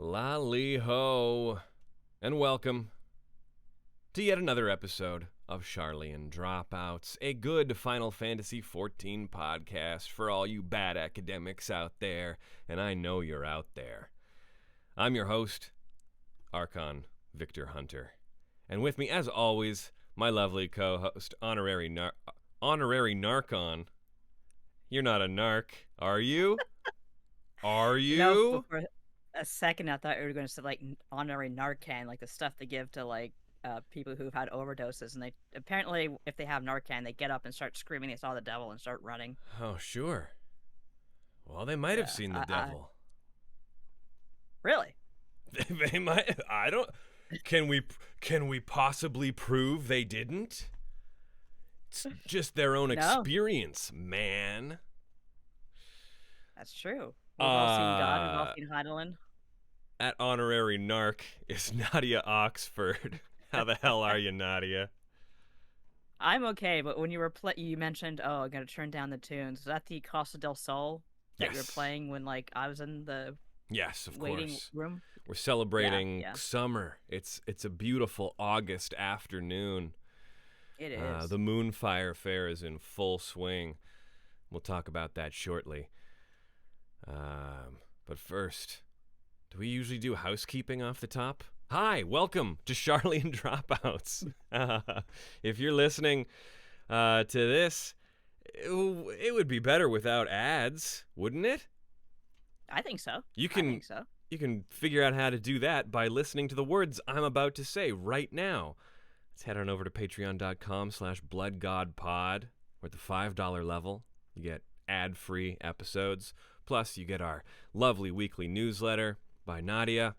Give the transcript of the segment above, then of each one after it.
Lally-ho, and welcome to yet another episode of Sharlayan Dropouts, a good Final Fantasy XIV podcast for all you bad academics out there, and I know you're out there. I'm your host, Archon Victor Hunter, and with me, as always, my lovely co-host, Honorary Narcon. You're not a narc, are you? Are you? No, for a second I thought you were going to say like honorary Narcan, like the stuff they give to like people who've had overdoses, and they apparently, if they have Narcan, they get up and start screaming they saw the devil and start running. Oh, sure. Well, they might have seen the devil. Really? They might. I don't. Can we possibly prove they didn't? It's just their own experience, man. That's true. We've all seen God. We've all seen Heidelin. At Honorary Narc is Nadia Oxford. How the hell are you, Nadia? I'm okay, but when you were you mentioned, oh, I'm gonna turn down the tunes. Is that the Costa del Sol that you were playing when like I was in the waiting room? We're celebrating summer. It's a beautiful August afternoon. It is. The Moonfire Faire is in full swing. We'll talk about that shortly. But first, do we usually do housekeeping off the top? Hi, welcome to Sharlayan Dropouts. If you're listening to this, it would be better without ads, wouldn't it? I think so. You can figure out how to do that by listening to the words I'm about to say right now. Let's head on over to patreon.com/bloodgodpod. We're at the $5 level. You get ad-free episodes. Plus, you get our lovely weekly newsletter by Nadia.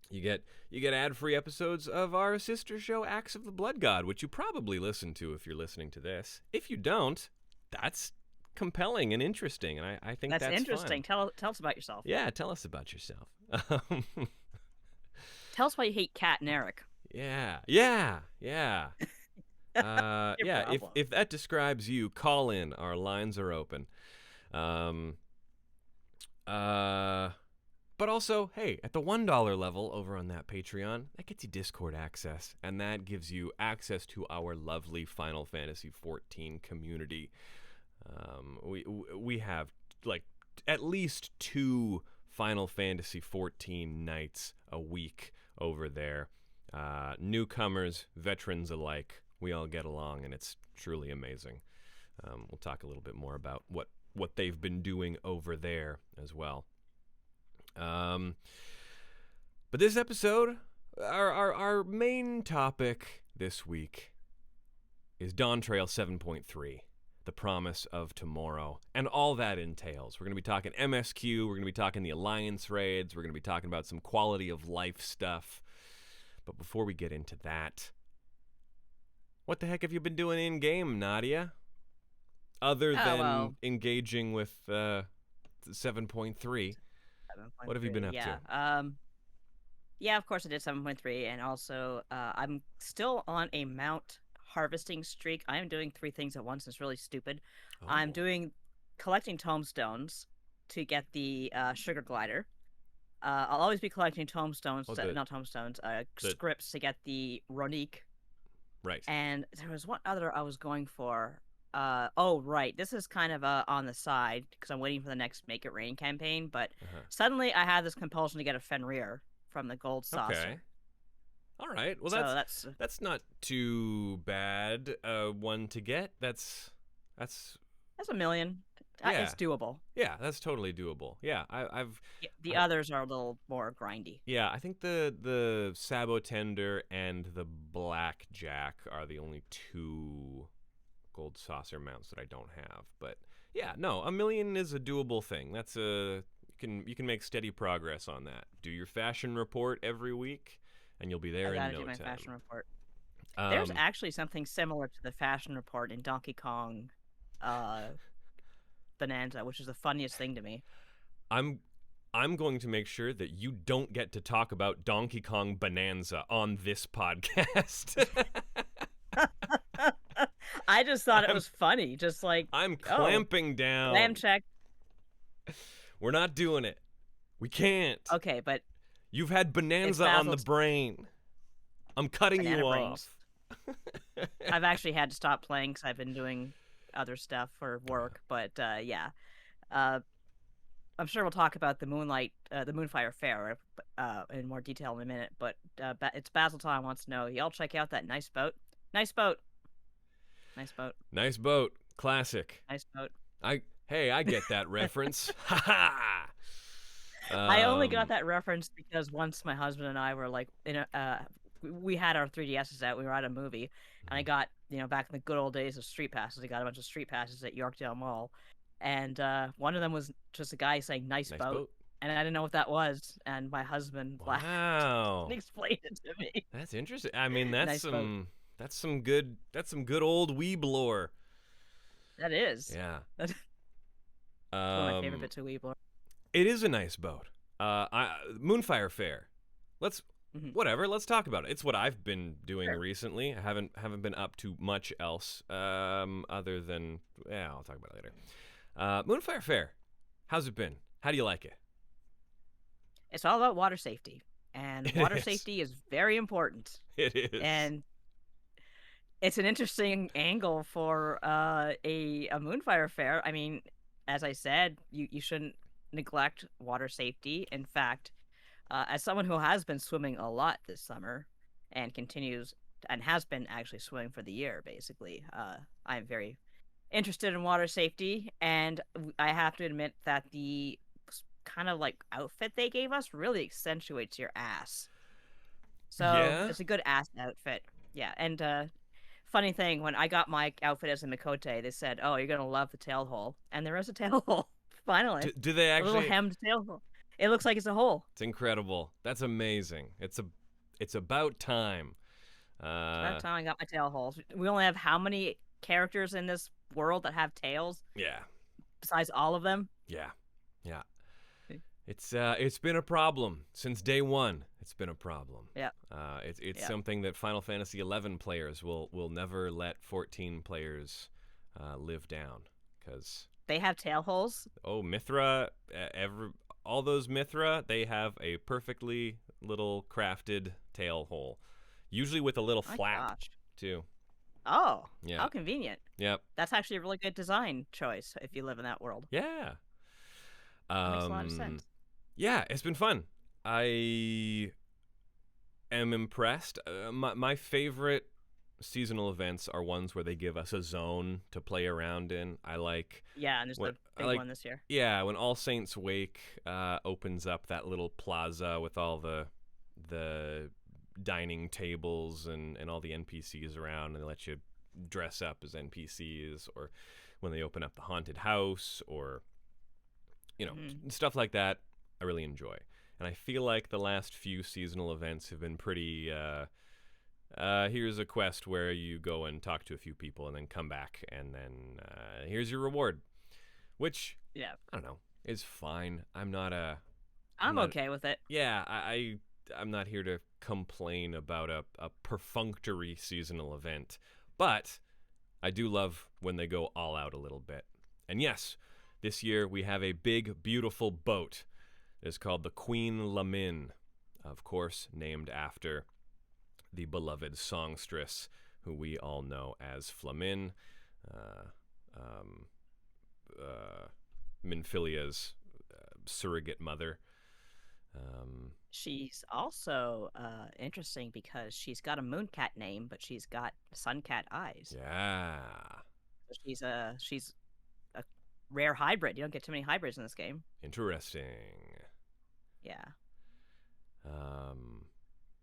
You get ad-free episodes of our sister show, Acts of the Blood God, which you probably listen to if you're listening to this. If you don't, that's compelling and interesting, and I think that's interesting. Fun. Tell us about yourself. Yeah, tell us about yourself. Tell us why you hate Kat and Eric. Yeah. If that describes you, call in. Our lines are open. But also, hey, at the $1 level over on that Patreon, that gets you Discord access, and that gives you access to our lovely Final Fantasy XIV community. We have like at least 2 Final Fantasy XIV nights a week over there. Newcomers, veterans alike, we all get along, and it's truly amazing. We'll talk a little bit more about what they've been doing over there as well. But this episode, our main topic this week is Dawntrail 7.3, the promise of tomorrow, and all that entails. We're going to be talking MSQ, we're going to be talking the Alliance raids, we're going to be talking about some quality of life stuff. But before we get into that, what the heck have you been doing in-game, Nadia? Other than engaging with 7.3. What have you been up to? Yeah, of course I did 7.3, and also I'm still on a mount harvesting streak. I am doing 3 things at once. It's really stupid. Oh. I'm collecting tomestones to get the sugar glider. I'll always be collecting tomestones, scripts to get the Ronique. Right. And there was one other I was going for. This is kind of on the side because I'm waiting for the next Make It Rain campaign, but suddenly I had this compulsion to get a Fenrir from the Gold Saucer. Okay. All right. Well, that's not too bad one to get. That's $1 million. Yeah. It's doable. Yeah, that's totally doable. Yeah, the others are a little more grindy. Yeah, I think the Sabotender and the Blackjack are the only 2 Gold Saucer mounts that I don't have. But yeah, no, $1 million is a doable thing. That's you can make steady progress on that. Do your fashion report every week, and you'll be there in no time. I gotta do my fashion report. There's actually something similar to the fashion report in Donkey Kong Bonanza, which is the funniest thing to me. I'm going to make sure that you don't get to talk about Donkey Kong Bonanza on this podcast. I just thought it was funny. Just like I'm clamping down. Lamb check. We're not doing it. We can't. Okay, but You've had bonanza on the brain. I'm cutting Banana you brains. off. I've actually had to stop playing because I've been doing other stuff for work. But yeah, I'm sure we'll talk about the Moonfire Faire in more detail in a minute. But it's Basil Tom wants to know, y'all check out that nice boat. Nice boat. Nice boat. Nice boat. Classic. Nice boat. I get that reference. Ha ha. I only got that reference because once my husband and I were like we had our 3DSs out. We were at a movie, and I got back in the good old days of street passes. I got a bunch of street passes at Yorkdale Mall, and one of them was just a guy saying "nice boat," and I didn't know what that was. And my husband laughed and explained it to me. That's interesting. I mean, that's nice that's some good old weeb lore. That is. Yeah. That's one of my favorite bits of weeb lore. It is a nice boat. Moonfire Faire. Let's talk about it. It's what I've been doing recently. I haven't been up to much else other than I'll talk about it later. Moonfire Faire. How's it been? How do you like it? It's all about water safety, and water safety is very important. It is. And it's an interesting angle for a Moonfire Faire. I mean, as I said, you shouldn't neglect water safety. In fact, as someone who has been swimming a lot this summer and continues and has been actually swimming for the year, basically, I'm very interested in water safety, and I have to admit that the kind of like outfit they gave us really accentuates your ass. So it's a good ass outfit. Yeah, and funny thing, when I got my outfit as a Mikote, they said, "Oh, you're gonna love the tail hole," and there is a tail hole. Finally, do they actually? A little hemmed tail hole. It looks like it's a hole. It's incredible. That's amazing. It's about time. About time I got my tail holes. We only have how many characters in this world that have tails? Yeah. Besides all of them? Yeah. It's been a problem since day one. It's been a problem. Yeah. It's something that Final Fantasy 11 players will never let 14 players live down, because they have tail holes. Oh, Mithra! All those Mithra, they have a perfectly little crafted tail hole, usually with a little flap too. Oh, yeah. How convenient. Yep. That's actually a really good design choice if you live in that world. Yeah. Makes a lot of sense. Yeah, it's been fun. I am impressed. My favorite seasonal events are ones where they give us a zone to play around in. I like. Yeah, and there's the big one this year. Yeah, when All Saints Wake opens up that little plaza with all the dining tables and all the NPCs around, and they let you dress up as NPCs, or when they open up the haunted house, or stuff like that. I really enjoy, and I feel like the last few seasonal events have been pretty. Here's a quest where you go and talk to a few people and then come back, and then here's your reward, which I don't know, is fine. I'm okay with it. Yeah, I'm not here to complain about a perfunctory seasonal event, but I do love when they go all out a little bit. And yes, this year we have a big, beautiful boat. It's called the Queen Lamin, of course, named after the beloved songstress, who we all know as Flamin, Minfilia's surrogate mother. She's also interesting because she's got a mooncat name, but she's got suncat eyes. Yeah. She's a rare hybrid. You don't get too many hybrids in this game. Interesting. Yeah.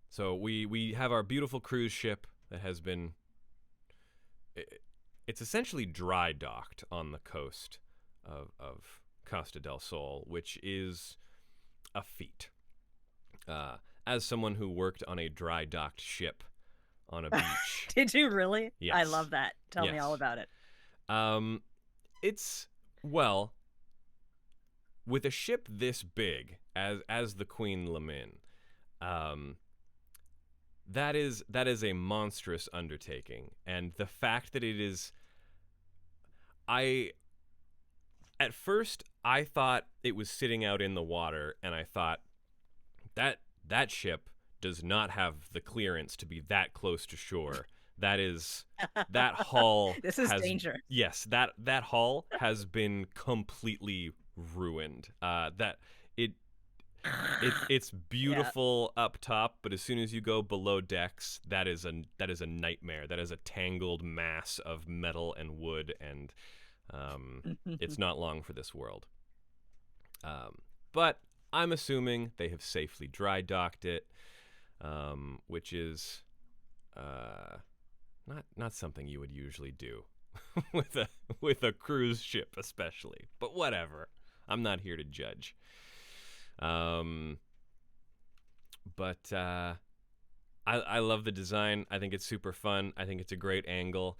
So we have our beautiful cruise ship that has been. It's essentially dry docked on the coast of Costa del Sol, which is a feat. As someone who worked on a dry docked ship on a beach. Did you really? Yes. I love that. Tell me all about it. It's with a ship this big as the Queen Lamin, that is a monstrous undertaking, and the fact that it is, at first I thought it was sitting out in the water, and I thought that that ship does not have the clearance to be that close to shore. That hull This is has danger. yes, that hull has been completely ruined. It's beautiful up top, but as soon as you go below decks, that is a nightmare. That is a tangled mass of metal and wood, and it's not long for this world. But I'm assuming they have safely dry docked it, which is not something you would usually do with a cruise ship, especially. But whatever, I'm not here to judge. But I love the design. I think it's super fun. I think it's a great angle.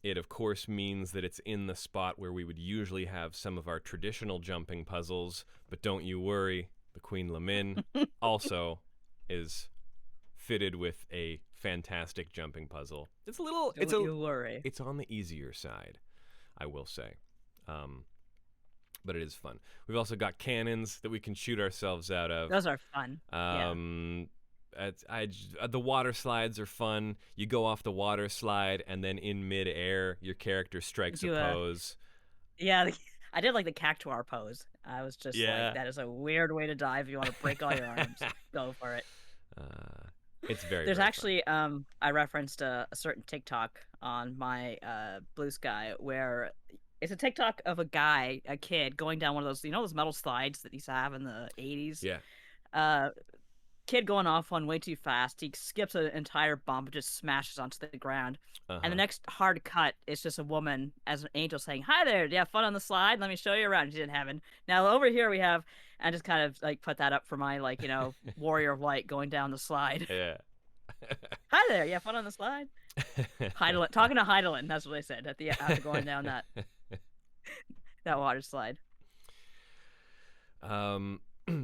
It, of course, means that it's in the spot where we would usually have some of our traditional jumping puzzles. But don't you worry, the Queen Lamin also is fitted with a fantastic jumping puzzle. It's a little. Don't you worry. It's on the easier side, I will say. But it is fun. We've also got cannons that we can shoot ourselves out of. Those are fun. The water slides are fun. You go off the water slide, and then in midair, your character strikes a pose. I did like the cactuar pose. I was just like, that is a weird way to dive. If you want to break all your arms, go for it. It's very. There's very actually I referenced a certain TikTok on my Blue Sky where it's a TikTok of a kid going down one of those, those metal slides that you used to have in the 80s. Yeah. Kid going off one way too fast. He skips an entire bump and just smashes onto the ground. And the next hard cut is just a woman as an angel saying, "Hi there, do you have fun on the slide? Let me show you around." She didn't have it. Now over here we have, and just kind of like put that up for my warrior of light going down the slide. Yeah. Hi there, you have fun on the slide? Heidelin, talking to Heidelin, that's what I said after going down that water slide.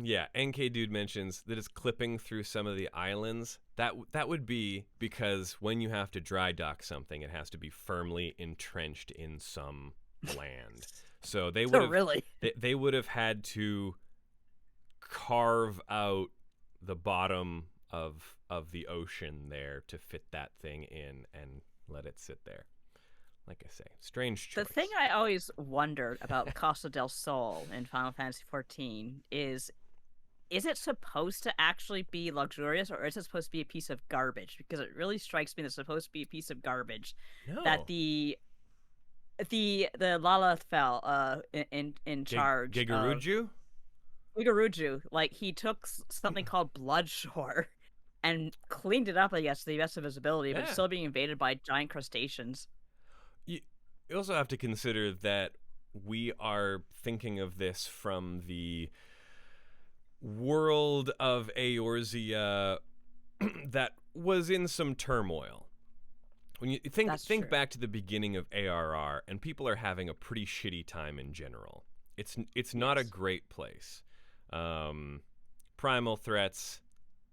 Yeah, NK Dude mentions that it's clipping through some of the islands. That would be because when you have to dry dock something, it has to be firmly entrenched in some land. So they would have had to carve out the bottom of the ocean there to fit that thing in and let it sit there. Like I say, strange choice. The thing I always wondered about Costa del Sol in Final Fantasy XIV is it supposed to actually be luxurious, or is it supposed to be a piece of garbage? Because it really strikes me that it's supposed to be a piece of garbage. No. That the Lalafell in charge Gigaruju? Gigaruju, like he took something called Bloodshore and cleaned it up, I guess, to the best of his ability, but it's still being invaded by giant crustaceans. You also have to consider that we are thinking of this from the world of Eorzea that was in some turmoil. When you think back to the beginning of ARR, and people are having a pretty shitty time in general. It's not a great place. Primal threats,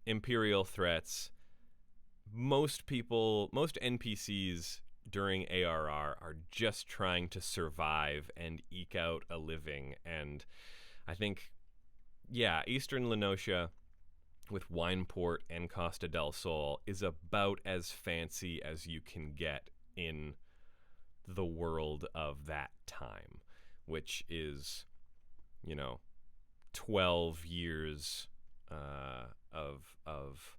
Imperial threats. Most NPCs during ARR are just trying to survive and eke out a living. And I think, Eastern Lenotia with Wineport and Costa del Sol is about as fancy as you can get in the world of that time, which is, 12 years of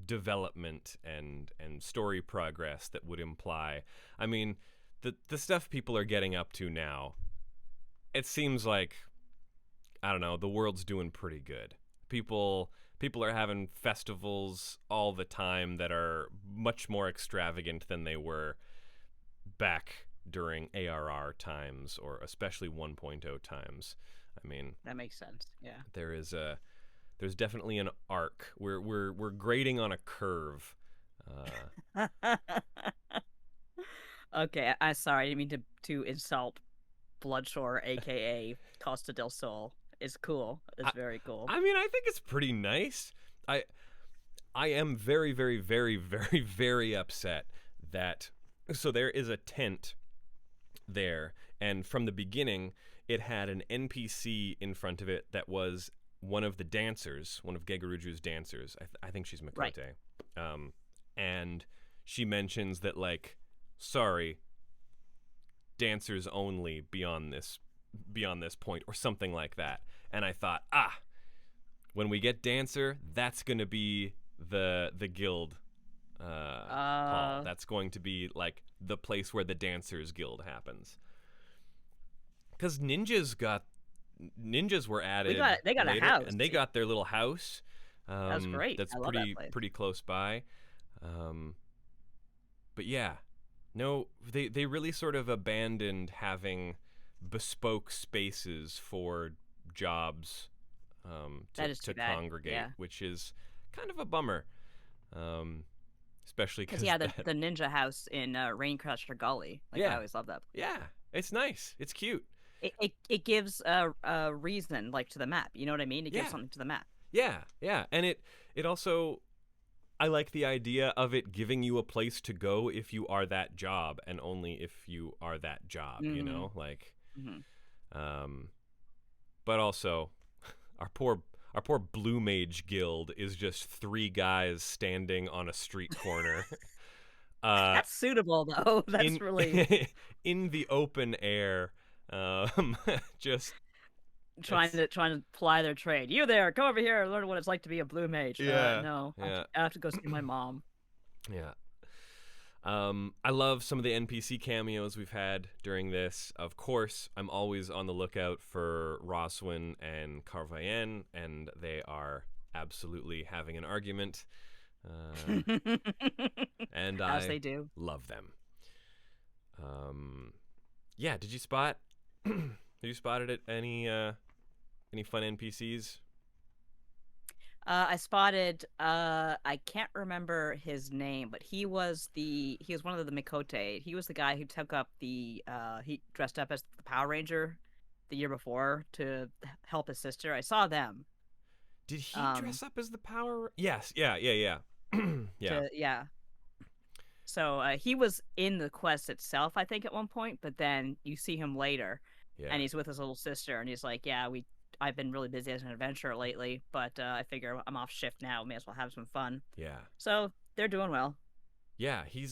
development and story progress that would imply, I mean, the stuff people are getting up to now, it seems like, I don't know, the world's doing pretty good. People are having festivals all the time that are much more extravagant than they were back during ARR times, or especially 1.0 times. I mean, that makes sense. Yeah. There's definitely an arc. We're grading on a curve. Okay, I'm sorry. I didn't mean to insult Bloodshore, aka Costa del Sol. It's cool. It's very cool. I mean, I think it's pretty nice. I am very, very, very, very, very upset that so there is a tent there, and from the beginning, it had an NPC in front of it that was one of the dancers, one of Gegaruju's dancers. I think she's Mikote. Right. And she mentions that, like, sorry, dancers only beyond this point, or something like that. And I thought, when we get dancer, that's going to be the guild hall. That's going to be like the place where the dancers guild happens. Because ninjas were added. They got later, a house, and they got their little house. That was great. That's I love that place. pretty close by. But yeah, no, they really sort of abandoned having bespoke spaces for jobs to congregate, which is kind of a bummer. Especially because the ninja house in Raincrusher Gully. I always love that. Yeah, it's nice. It's cute. It gives a reason, like, to the map. You know what I mean? It gives something to the map. Yeah, and it also, I like the idea of it giving you a place to go if you are that job, and only if you are that job. Mm-hmm. You know, like, but also, our poor Blue Mage Guild is just 3 guys standing on a street corner. That's suitable, though. That's really in the open air. Just trying to ply their trade. You there, come over here and learn what it's like to be a blue mage. No, I have to go see my mom. Yeah. I love some of the NPC cameos we've had during this. Of course, I'm always on the lookout for Roswin and Carvayen, and they are absolutely having an argument. And as they do. Love them. Yeah, did you spot have you spotted it any fun NPCs? I spotted I can't remember his name, but he was one of the Mikote. He was the guy who took up he dressed up as the Power Ranger the year before to help his sister. I saw them. Did he dress up as the Power? Yes, yeah. Yeah. Yeah. So he was in the quest itself, I think, at one point, but then you see him later, and he's with his little sister, and he's like, I've been really busy as an adventurer lately, but I figure I'm off shift now. May as well have some fun. Yeah. So they're doing well. Yeah, he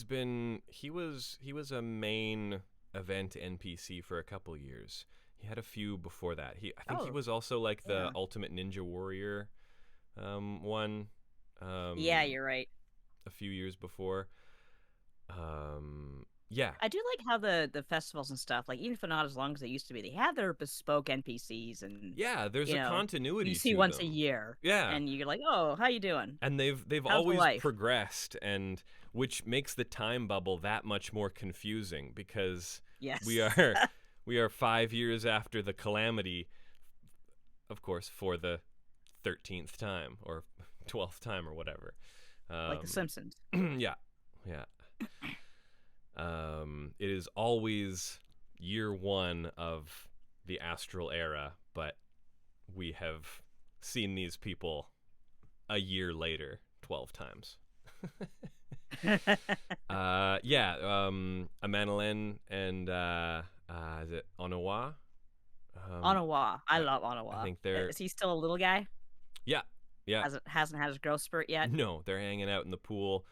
was a main event NPC for a couple years. He had a few before that. I think he was also like the Ultimate Ninja Warrior one. Yeah, you're right. A few years before. Yeah. I do like how the festivals and stuff, like, even if not as long as they used to be, they have their bespoke NPCs, and there's a continuity. You see to once them. a year, yeah, and you're like, oh, how you doing? And they've always progressed, and which makes the time bubble that much more confusing, because we are 5 years after the calamity, of course, for the 13th time or 12th time or whatever, like The Simpsons. Yeah. It is always year 1 of the astral era, but we have seen these people a year later 12 times. Amanalen and is it Onawa? Onawa. I love Onawa. I think they're... Is he still a little guy? Yeah. Hasn't had his growth spurt yet? No, they're hanging out in the pool.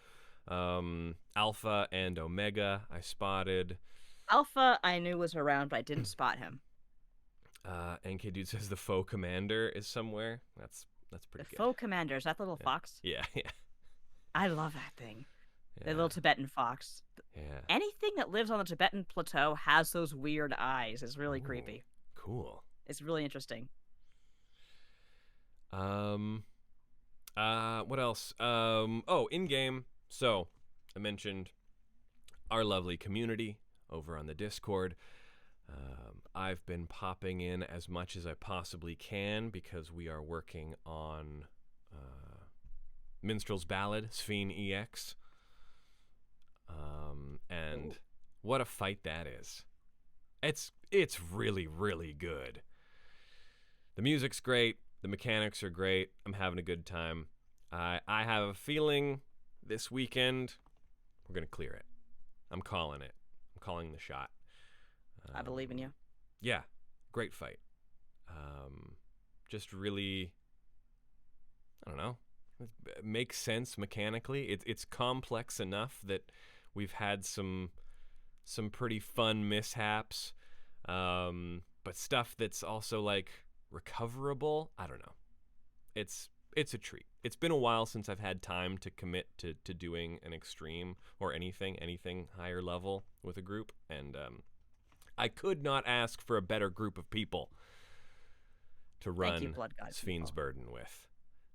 Alpha and Omega I spotted. Alpha I knew was around, but I didn't spot him. NK Dude says the faux commander is somewhere. That's pretty good. The faux commander, is that the little fox? Yeah. I love that thing. The little Tibetan fox. Yeah. Anything that lives on the Tibetan plateau has those weird eyes. It's really creepy. Cool. It's really interesting. What else? In game. So, I mentioned our lovely community over on the Discord. I've been popping in as much as I possibly can because we are working on Minstrel's Ballad, Sphene EX. And what a fight that is. It's really, really good. The music's great. The mechanics are great. I'm having a good time. I have a feeling this weekend we're going to clear it. I'm calling it. I'm calling the shot. I believe in you. Yeah. Great fight. Just really, It makes sense mechanically. It's complex enough that we've had some pretty fun mishaps, but stuff that's also like recoverable. I don't know. It's a treat. It's been a while since I've had time to commit to doing an extreme or anything higher level with a group, and I could not ask for a better group of people to run Sfiend's Burden with.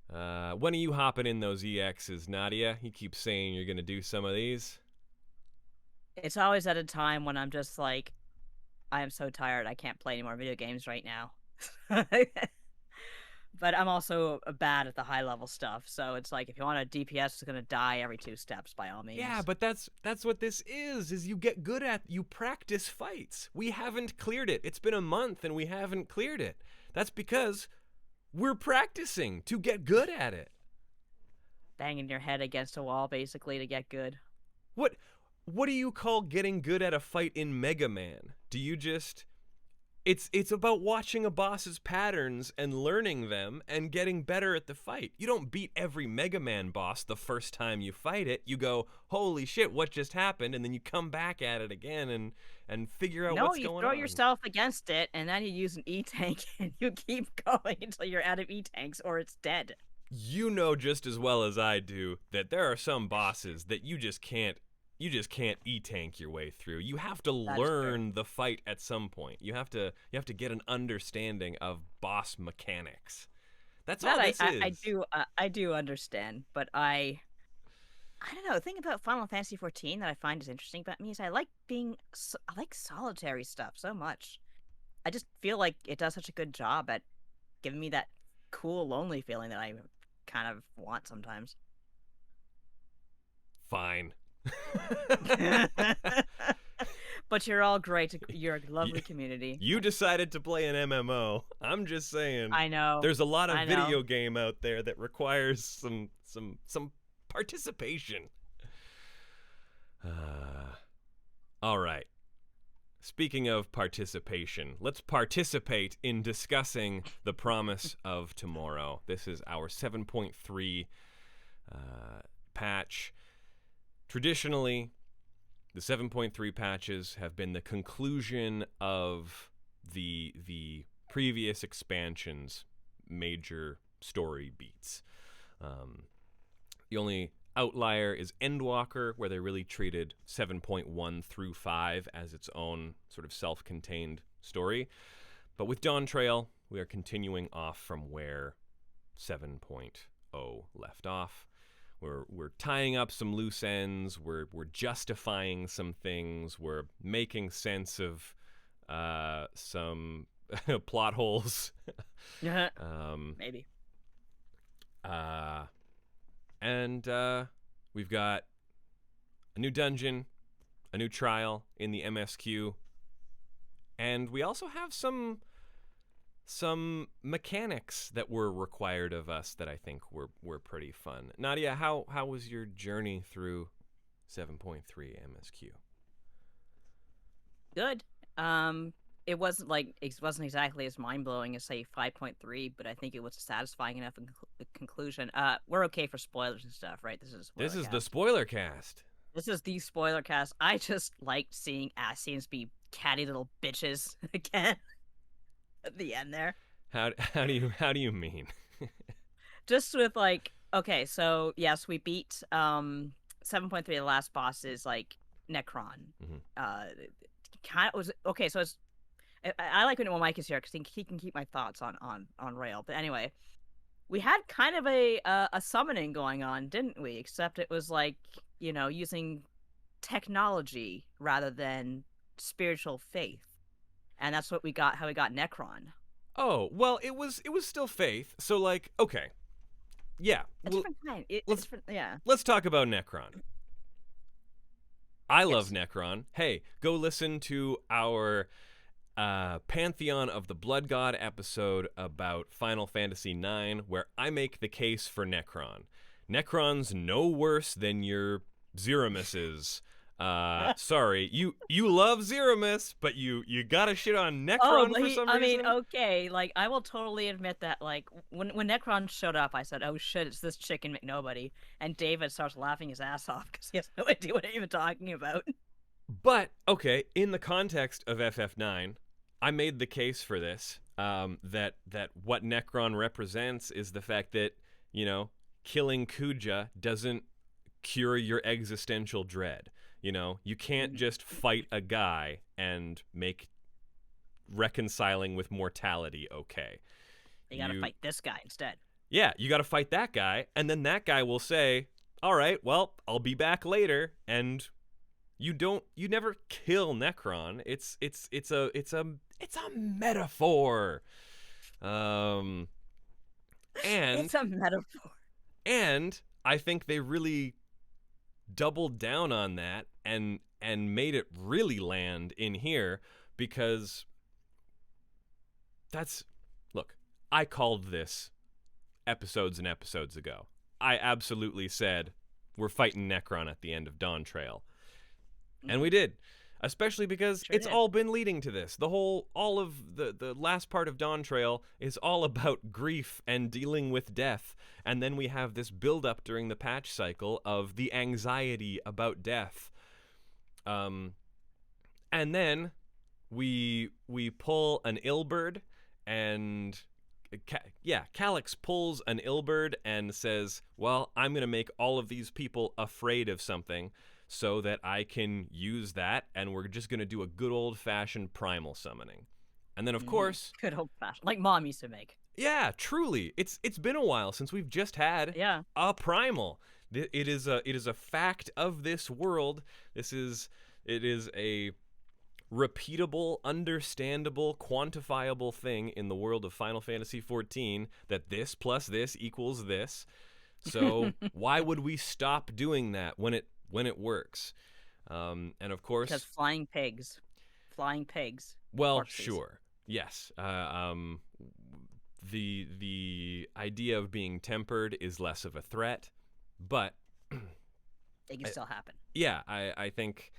When are you hopping in those EXs, Nadia? You keep saying you're going to do some of these. It's always at a time when I'm just like, I am so tired, I can't play any more video games right now. But I'm also bad at the high level stuff, so it's like if you want a DPS, it's gonna die every 2 steps by all means. Yeah, but that's what this is you get good at. You practice fights. We haven't cleared it. It's been a month and we haven't cleared it. That's because we're practicing to get good at it. Banging your head against a wall basically to get good. What do you call getting good at a fight in Mega Man? Do you just... It's about watching a boss's patterns and learning them and getting better at the fight. You don't beat every Mega Man boss the first time you fight it. You go, holy shit, what just happened? And then you come back at it again and figure out what's going on. No, you throw yourself against it, and then you use an E-tank, and you keep going until you're out of E-tanks or it's dead. You know just as well as I do that there are some bosses that you just can't E-tank your way through. You have to learn the fight at some point. You have to get an understanding of boss mechanics. That's all this is. I do understand, but I don't know. The thing about Final Fantasy XIV that I find is interesting about me is I like solitary stuff so much. I just feel like it does such a good job at giving me that cool, lonely feeling that I kind of want sometimes. Fine. But you're all great. You're a lovely community. You decided to play an MMO. I'm just saying. I know. There's a lot of video game out there that requires some participation. All right. Speaking of participation, let's participate in discussing the promise of tomorrow. This is our 7.3 patch. Traditionally, the 7.3 patches have been the conclusion of the previous expansion's major story beats. The only outlier is Endwalker, where they really treated 7.1 through 5 as its own sort of self-contained story. But with Dawntrail, we are continuing off from where 7.0 left off. We're tying up some loose ends. We're justifying some things. We're making sense of some plot holes. Maybe. And we've got a new dungeon, a new trial in the MSQ, and we also have some mechanics that were required of us that I think were pretty fun. Nadia, how was your journey through 7.3 MSQ? Good. It wasn't exactly as mind-blowing as say 5.3, but I think it was satisfying enough in conclusion. We're okay for spoilers and stuff, right? This is the spoiler cast. This is the spoiler cast. I just liked seeing Ascians be catty little bitches again at the end there. How do you mean? Just with like, okay, so yes, we beat 7.3. The last boss is like Necron. Mm-hmm. Kind of was okay. So it's. I like when Mike is here because he can keep my thoughts on rail. But anyway, we had kind of a summoning going on, didn't we? Except it was like, using technology rather than spiritual faith, and that's what we got. How we got Necron. Oh well, it was still faith. So like, okay, yeah, a different kind. Let's talk about Necron. I love Necron. Hey, go listen to our Pantheon of the Blood God episode about Final Fantasy IX, where I make the case for Necron. Necron's no worse than your Zeramuses. Sorry, you love Zeramis, but you gotta shit on Oh, Necron but for some reason. okay, like, I will totally admit that, like, when Necron showed up, I said, "Oh shit, it's this chicken McNobody," and David starts laughing his ass off because he has no idea what I'm even talking about. But okay, in the context of FF9, I made the case for this. That what Necron represents is the fact that killing Kuja doesn't cure your existential dread. You can't just fight a guy and make reconciling with mortality okay. You gotta fight this guy instead. Yeah, you gotta fight that guy, and then that guy will say, all right, well, I'll be back later, and you never kill Necron. It's a metaphor. And It's a metaphor. And I think they really doubled down on that and made it really land in here, because look, I called this episodes and episodes ago. I absolutely said we're fighting Necron at the end of Dawntrail. And we did. Especially because it's all been leading to this. All of the last part of Dawntrail is all about grief and dealing with death. And then we have this build-up during the patch cycle of the anxiety about death. And then we pull an Ilberd, and Calyx pulls an Ilberd and says, well, I'm going to make all of these people afraid of something, so that I can use that, and we're just going to do a good old-fashioned primal summoning. And then, of course... Good old-fashioned. Like Mom used to make. Yeah, truly. It's been a while since we've just had a primal. It is a fact of this world. It is a repeatable, understandable, quantifiable thing in the world of Final Fantasy XIV that this plus this equals this. So why would we stop doing that when it works? And of course, because flying pigs. Well, sure, yes. The idea of being tempered is less of a threat, but it can still happen. Yeah, I think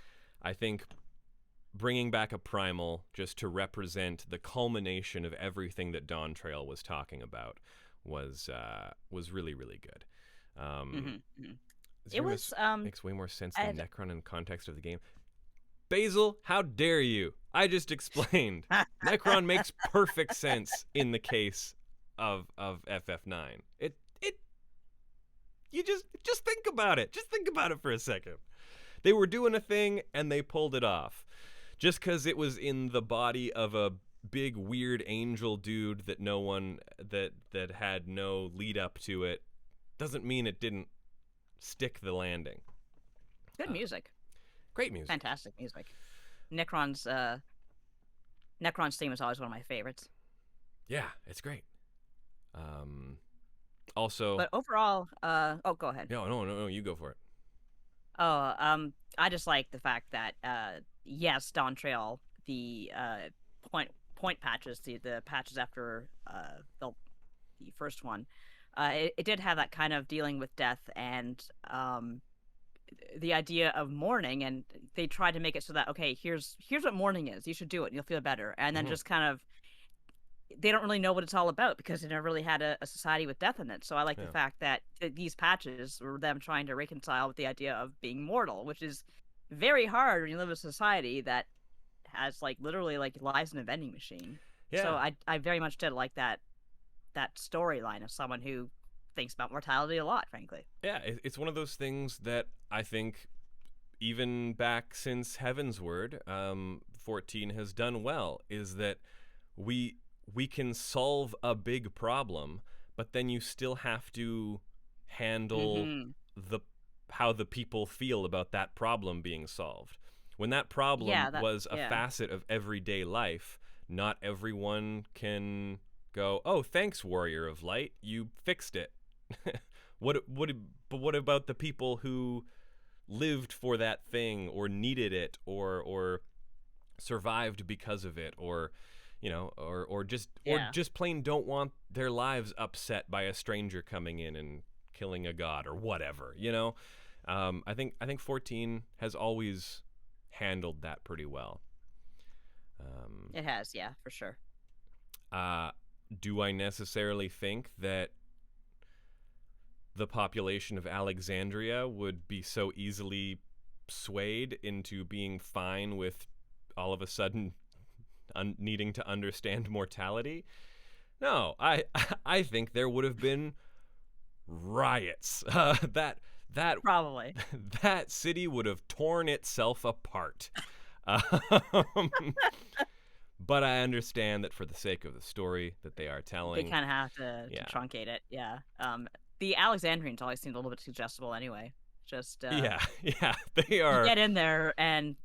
bringing back a primal just to represent the culmination of everything that Dawntrail was talking about was really, really good. It was makes way more sense than Necron in context of the game. Basil, how dare you? I just explained. Necron makes perfect sense in the case of FF9. You just think about it. Just think about it for a second. They were doing a thing and they pulled it off. Just because it was in the body of a big weird angel dude that had no lead up to it doesn't mean it didn't stick the landing. Good music. Great music. Fantastic music. Necron's theme is always one of my favorites. Yeah, it's great. Also, but overall, go ahead. No, you go for it. I just like the fact that yes, Dawntrail, the point patches, the patches after the first one, it did have that kind of dealing with death and the idea of mourning, and they tried to make it so that, okay, here's what mourning is, you should do it and you'll feel better, and then just kind of they don't really know what it's all about because they never really had a society with death in it. So I like the fact that these patches were them trying to reconcile with the idea of being mortal, which is very hard when you live in a society that has literally lives in a vending machine. So I very much did like that storyline of someone who thinks about mortality a lot, frankly. Yeah, it's one of those things that I think even back since Heavensward, 14 has done well, is that we can solve a big problem, but then you still have to handle how the people feel about that problem being solved. When that problem was a facet of everyday life, not everyone can go, oh, thanks, Warrior of Light, you fixed it. But what about the people who lived for that thing or needed it or survived because of it, or just plain don't want their lives upset by a stranger coming in and killing a god or whatever, I think 14 has always handled that pretty well. It has, yeah, for sure. Do I necessarily think that the population of Alexandria would be so easily swayed into being fine with all of a sudden needing to understand mortality? No, I think there would have been riots. That Probably. that city would have torn itself apart. Um, but I understand that for the sake of the story that they are They telling, kind of have to yeah, truncate it, yeah. The Alexandrians always seemed a little bit suggestible anyway. Just yeah, they you are. get in there and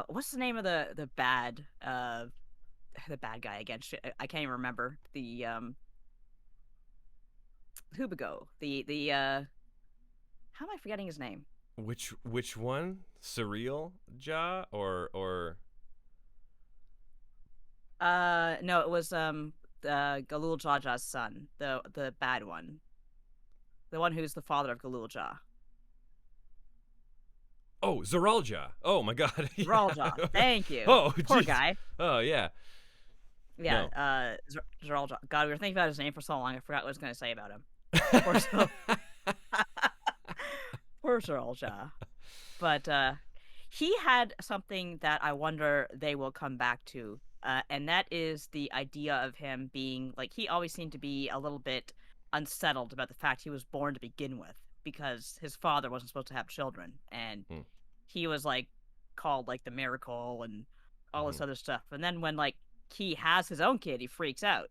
what's the name of the bad guy again? I can't even remember the Hubigo. The how am I forgetting his name? Which one? Surreal Jaw or No, it was Galul Jaja's son, the bad one, the one who's the father of Galul Jah. oh, Zeralja. Oh my God. Yeah. Zeralja. Thank you. Oh, Poor geez. guy. Oh yeah. Yeah. No. Zeralja. God, we were thinking about his name for so long. I forgot what I was going to say about him. Poor Zeralja. But he had something that I wonder they will come back to, and that is the idea of him being like, he always seemed to be a little bit unsettled about the fact he was born to begin with, because his father wasn't supposed to have children, and he was like called like the miracle and all this other stuff. And then when like he has his own kid, he freaks out.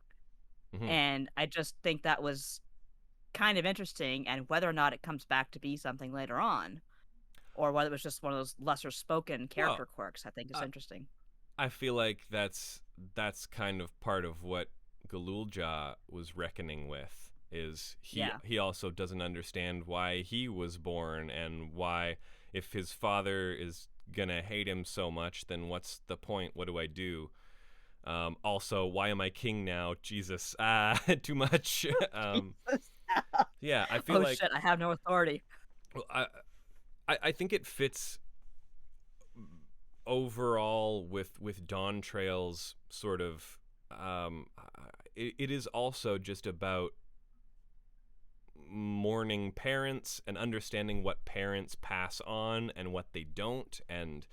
And I just think that was kind of interesting, and whether or not it comes back to be something later on, or whether it was just one of those lesser spoken character quirks, I think is interesting. I feel like that's kind of part of what Galulja was reckoning with, is he also doesn't understand why he was born, and why, if his father is gonna hate him so much, then what's the point? What do I do? Also, why am I king now? Jesus, too much. Yeah, I feel like, shit, I have no authority. I think it fits overall with Dawntrail's sort of. It is also just about mourning parents and understanding what parents pass on and what they don't, and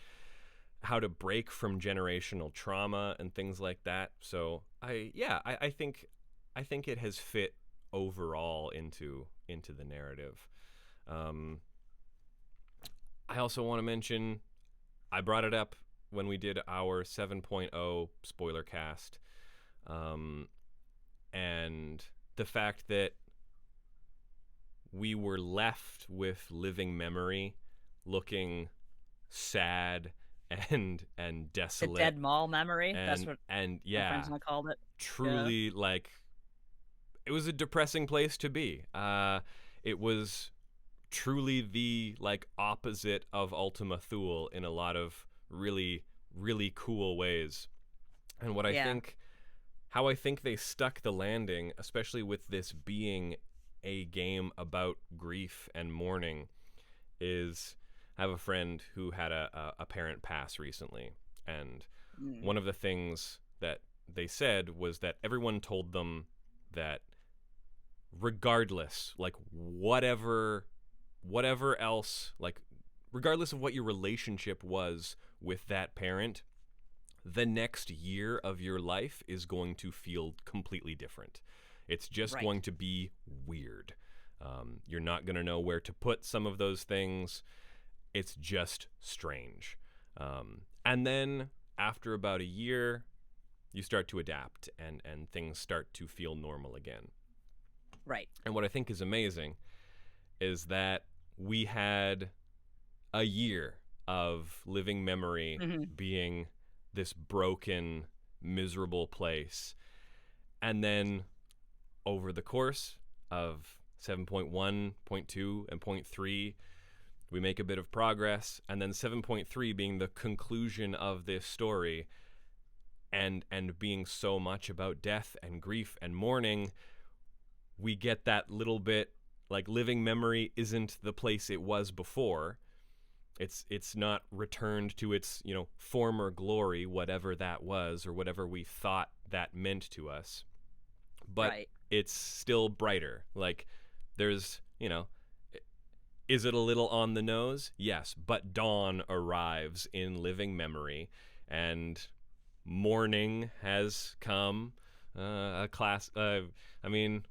how to break from generational trauma and things like that. So I think it has fit overall into the narrative. I also want to mention, I brought it up when we did our 7.0 spoiler cast, and the fact that we were left with living memory looking sad and desolate. The dead mall memory. That's what my friends called it. Truly, like, it was a depressing place to be. It was truly the like opposite of Ultima Thule in a lot of really, really cool ways. And what how I think they stuck the landing, especially with this being a game about grief and mourning, is I have a friend who had a parent pass recently, and one of the things that they said was that everyone told them that regardless, like whatever else, like regardless of what your relationship was with that parent, the next year of your life is going to feel completely different. It's just going to be weird. You're not going to know where to put some of those things. It's just strange. And then after about a year, you start to adapt, and things start to feel normal again. Right. And what I think is amazing is that we had a year of living memory being this broken, miserable place. And then over the course of 7.1, 0.2, and 0.3, we make a bit of progress. And then 7.3 being the conclusion of this story, and being so much about death and grief and mourning, we get that little bit like living memory isn't the place it was before. It's not returned to its, former glory, whatever that was or whatever we thought that meant to us. But Right. it's still brighter. Like there's, is it a little on the nose? Yes, but dawn arrives in living memory, and morning has come.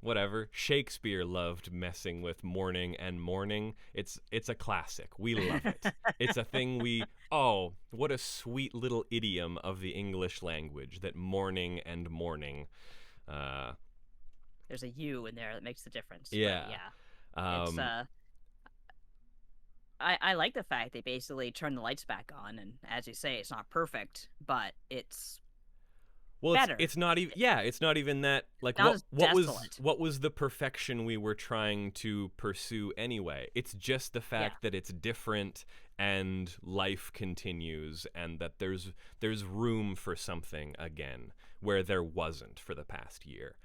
Whatever. Shakespeare loved messing with morning and morning. It's a classic. We love it. It's a thing what a sweet little idiom of the English language, that morning and morning. There's a U in there that makes the difference. Yeah. But yeah. It's I like the fact they basically turn the lights back on, and as you say, it's not perfect, but it's better. It's not even that. Like not what was the perfection we were trying to pursue anyway? It's just the fact that it's different and life continues, and that there's room for something again where there wasn't for the past year.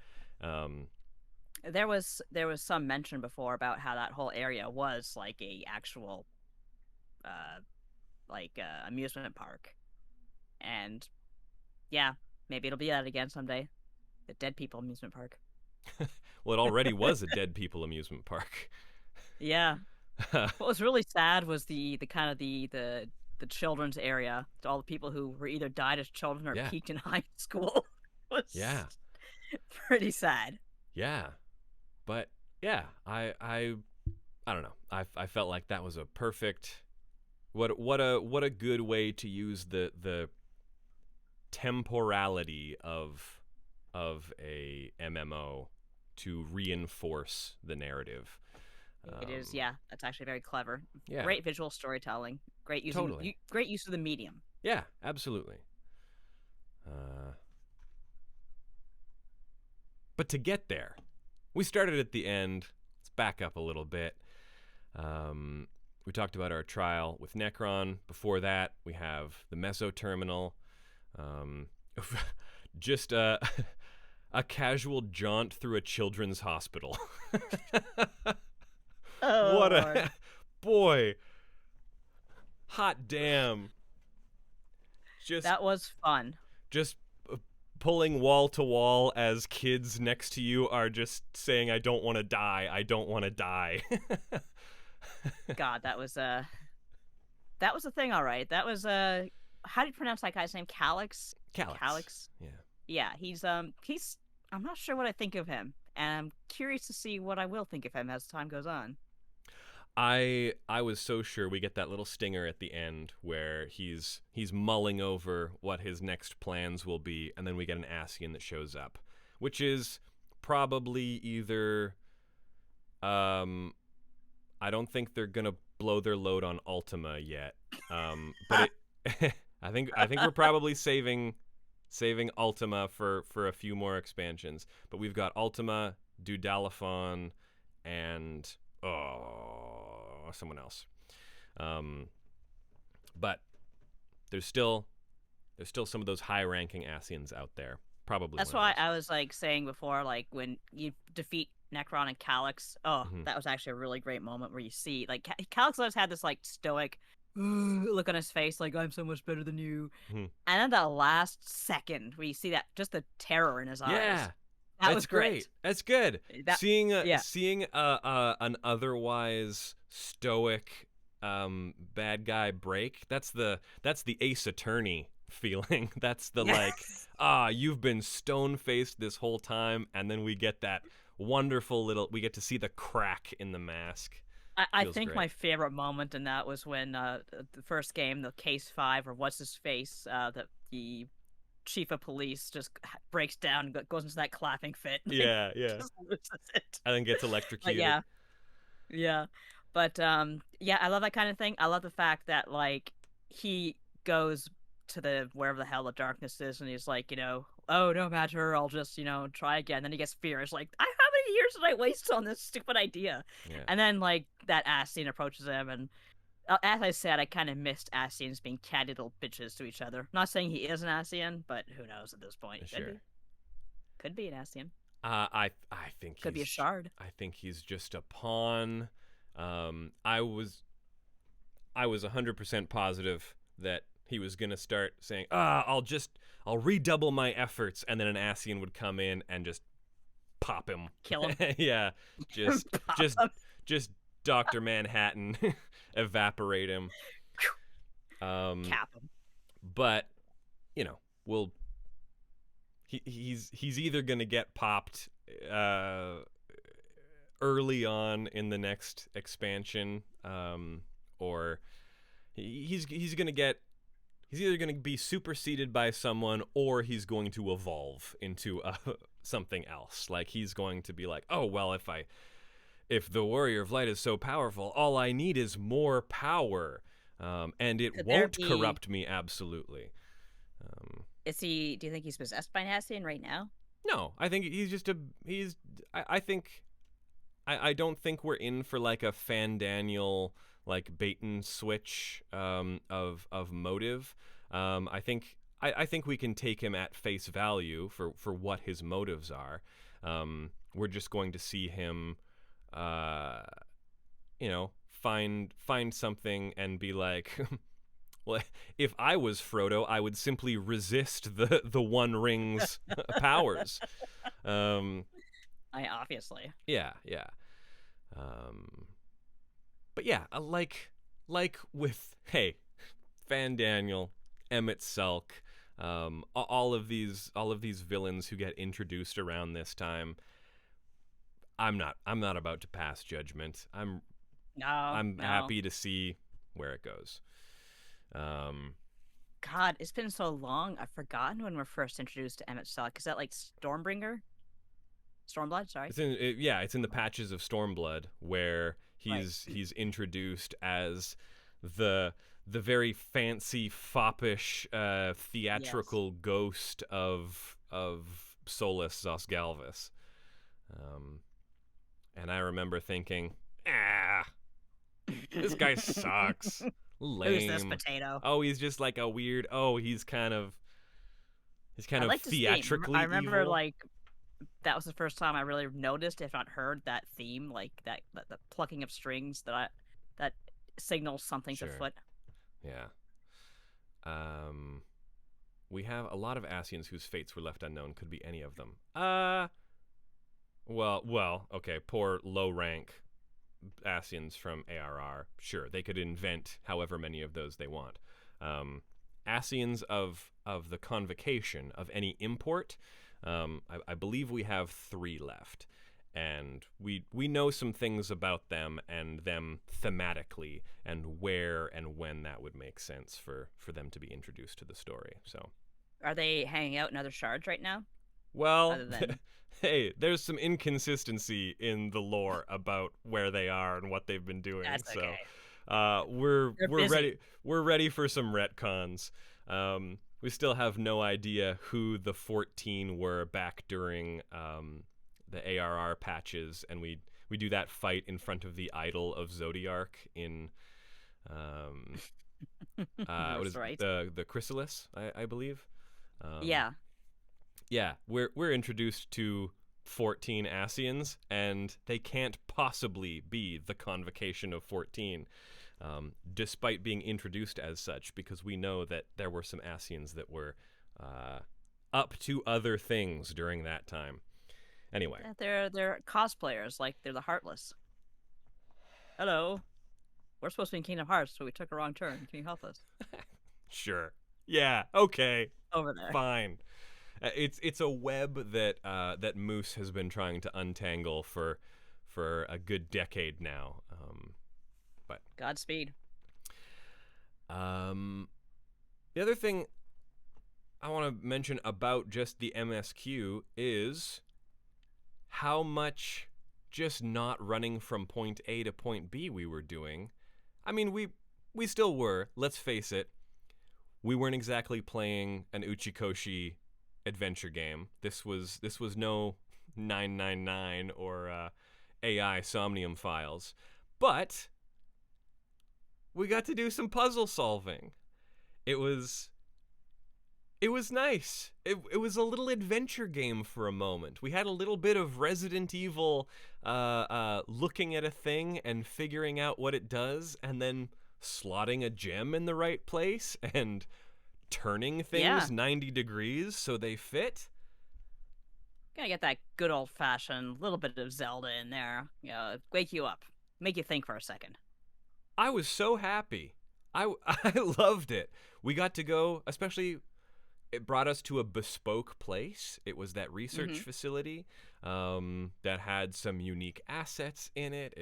There was some mention before about how that whole area was like a actual amusement park, and yeah, maybe it'll be that again someday. The Dead People amusement park. Well, it already was a Dead People amusement park. Yeah. What was really sad was the kind of the children's area. To all the people who were either died as children or peaked in high school. Was pretty sad. Yeah. But yeah, I don't know. I felt like that was a perfect what a good way to use the temporality of a MMO to reinforce the narrative. It is, yeah. That's actually very clever. Yeah. Great visual storytelling. Great use of the medium. Yeah, absolutely. But to get there, we started at the end. Let's back up a little bit. We talked about our trial with Necron. Before that, we have the Meso Terminal. Just a casual jaunt through a children's hospital. Oh, what Lord. a boy! Hot damn! That was fun. Just pulling wall to wall as kids next to you are just saying, "I don't want to die. I don't want to die." God, that was a thing. All right, that was how do you pronounce that guy's name? Calyx. Calyx. Yeah. He's I'm not sure what I think of him, and I'm curious to see what I will think of him as time goes on. I was so sure we get that little stinger at the end where he's mulling over what his next plans will be, and then we get an Ascian that shows up, which is probably either I don't think they're gonna blow their load on Ultima yet, but I think we're probably saving Ultima for a few more expansions. But we've got Ultima, Dudalaphon, and someone else. But there's still some of those high-ranking Ascians out there. Probably. That's why I was like saying before, like when you defeat Necron and Calyx, that was actually a really great moment where you see like Calyx always had this like stoic look on his face, like I'm so much better than you, and then that last second where you see that just the terror in his eyes. Yeah. That was great. That's good. Seeing an otherwise stoic bad guy break. That's the Ace Attorney feeling. That's the you've been stone-faced this whole time, and then we get that wonderful we get to see the crack in the mask. I think great. My favorite moment in that was when the first game, the Case 5, or what's his face, the chief of police just breaks down and goes into that clapping fit. Yeah. Just loses it. And then gets electrocuted. Yeah. But I love that kind of thing. I love the fact that like he goes to the wherever the hell the darkness is, and he's like, oh, no matter, I'll just try again. Then he gets furious, like, how many years did I waste on this stupid idea? Yeah. And then like that Ascian approaches him, and as I said, I kind of missed Ascians being catty little bitches to each other. Not saying he is an Ascian, but who knows at this point? Sure. Could be an Ascian. I think Could be a shard. I think he's just a pawn. I was 100% positive that he was gonna start saying, I'll redouble my efforts, and then an Ascian would come in and just pop him. Kill him. Yeah, just Pop just him. just Dr. Manhattan evaporate him. Cap him. But you know, he's either gonna get popped early on in the next expansion, or he's either going to be superseded by someone, or he's going to evolve into something else. Like, he's going to be like, oh well, if the Warrior of Light is so powerful, all I need is more power, and it won't corrupt me absolutely. Is he? Do you think he's possessed by an Ascian right now? No, I think he's just I don't think we're in for like a Fan Daniel like bait and switch of motive. I think we can take him at face value for what his motives are. We're just going to see him, find something and be like, well, if I was Frodo, I would simply resist the One Ring's powers. Obviously. Yeah. But yeah, like with Fan Daniel, Emmett Selk, all of these villains who get introduced around this time, I'm not about to pass judgment. I'm happy to see where it goes. God, it's been so long. I've forgotten when we're first introduced to Emmett Selk. Is that like Stormblood? Sorry. It's in the patches of Stormblood where he's introduced as the very fancy, foppish, theatrical ghost of Solus Zosgalvis. And I remember thinking, this guy sucks. Lame. Who's this potato? Oh, he's just like a weird. Oh, he's kind of theatrically. I remember evil. like that was the first time I really noticed, if not heard, that theme, like that the plucking of strings that signals something's afoot. Yeah. We have a lot of Ascians whose fates were left unknown. Could be any of them. Well, okay. Poor low rank Ascians from ARR. Sure, they could invent however many of those they want. Ascians of the convocation of any import. I believe we have 3 left, and we know some things about them and them thematically, and where and when that would make sense for them to be introduced to the story. So, are they hanging out in other shards right now? Well, hey, there's some inconsistency in the lore about where they are and what they've been doing. That's okay. So, we're ready. We're ready for some retcons. We still have no idea who the 14 were back during the ARR patches, and we do that fight in front of the idol of Zodiark in what is right. the Chrysalis, I believe. Yeah, we're introduced to 14 Ascians, and they can't possibly be the convocation of 14. Despite being introduced as such, because we know that there were some Ascians that were up to other things during that time. Anyway. They're cosplayers, like they're the Heartless. Hello. We're supposed to be in Kingdom Hearts, so we took a wrong turn. Can you help us? Sure. Yeah, okay. Over there. Fine. It's a web that Moose has been trying to untangle for a good decade now. But Godspeed. The other thing I want to mention about just the MSQ is how much just not running from point A to point B we were doing. I mean, we still were. Let's face it. We weren't exactly playing an Uchikoshi adventure game. This was no 999 or AI Somnium Files, but we got to do some puzzle solving. It was It was nice. It was a little adventure game for a moment. We had a little bit of Resident Evil looking at a thing and figuring out what it does, and then slotting a gem in the right place and turning things 90 degrees so they fit. Gotta get that good old-fashioned little bit of Zelda in there. Wake you up. Make you think for a second. I was so happy. I loved it. We got to go, especially, it brought us to a bespoke place. It was that research facility that had some unique assets in it.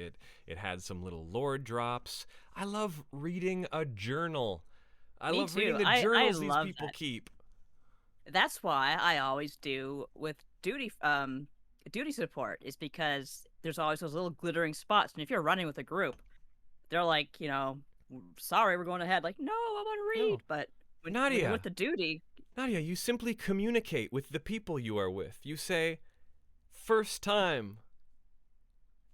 It had some little lore drops. I love reading a journal. I love reading the journals these people keep. That's why I always do with duty support, is because there's always those little glittering spots, and if you're running with a group, they're like, sorry, we're going ahead. Like, no, I want to read. No. But when you're with the duty, Nadia, you simply communicate with the people you are with. You say, first time,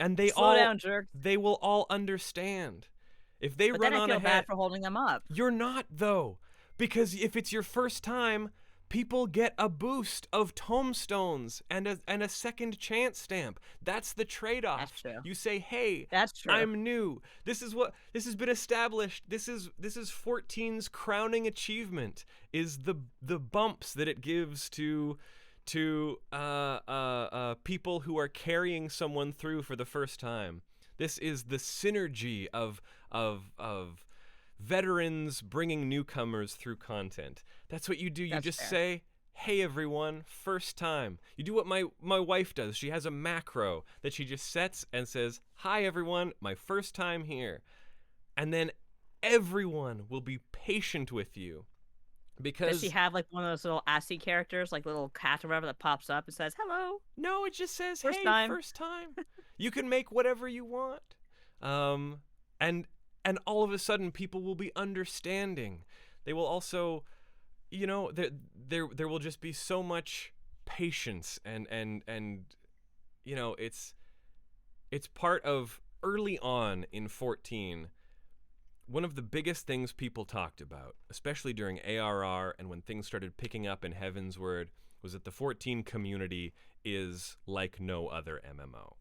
and slow down, jerk. They will all understand. If they but run then I on feel ahead, bad for holding them up. You're not, though, because if it's your first time, people get a boost of tomestones and a second chance stamp. That's the trade-off. That's true. You say, "Hey, that's true. I'm new. This has been established. This is 14's crowning achievement is the bumps that it gives to people who are carrying someone through for the first time. This is the synergy of veterans bringing newcomers through content. That's what you do. You just say, hey, everyone, first time. You do what my wife does. She has a macro that she just sets and says, hi, everyone, my first time here. And then everyone will be patient with you. Because does she have like one of those little ASCII characters, like little cat or whatever, that pops up and says, hello? No, it just says, first time. You can make whatever you want. And all of a sudden, people will be understanding. They will also, there will just be so much patience and it's part of early on in 14. One of the biggest things people talked about, especially during ARR and when things started picking up in Heavensward, was that the 14 community is like no other MMO.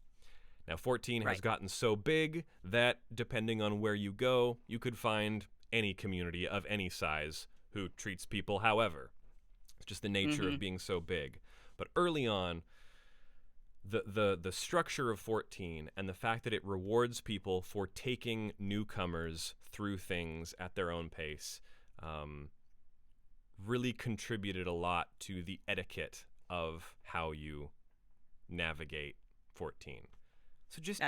Now, 14 has gotten so big that, depending on where you go, you could find any community of any size who treats people however. It's just the nature of being so big. But early on, the structure of 14 and the fact that it rewards people for taking newcomers through things at their own pace really contributed a lot to the etiquette of how you navigate 14. So just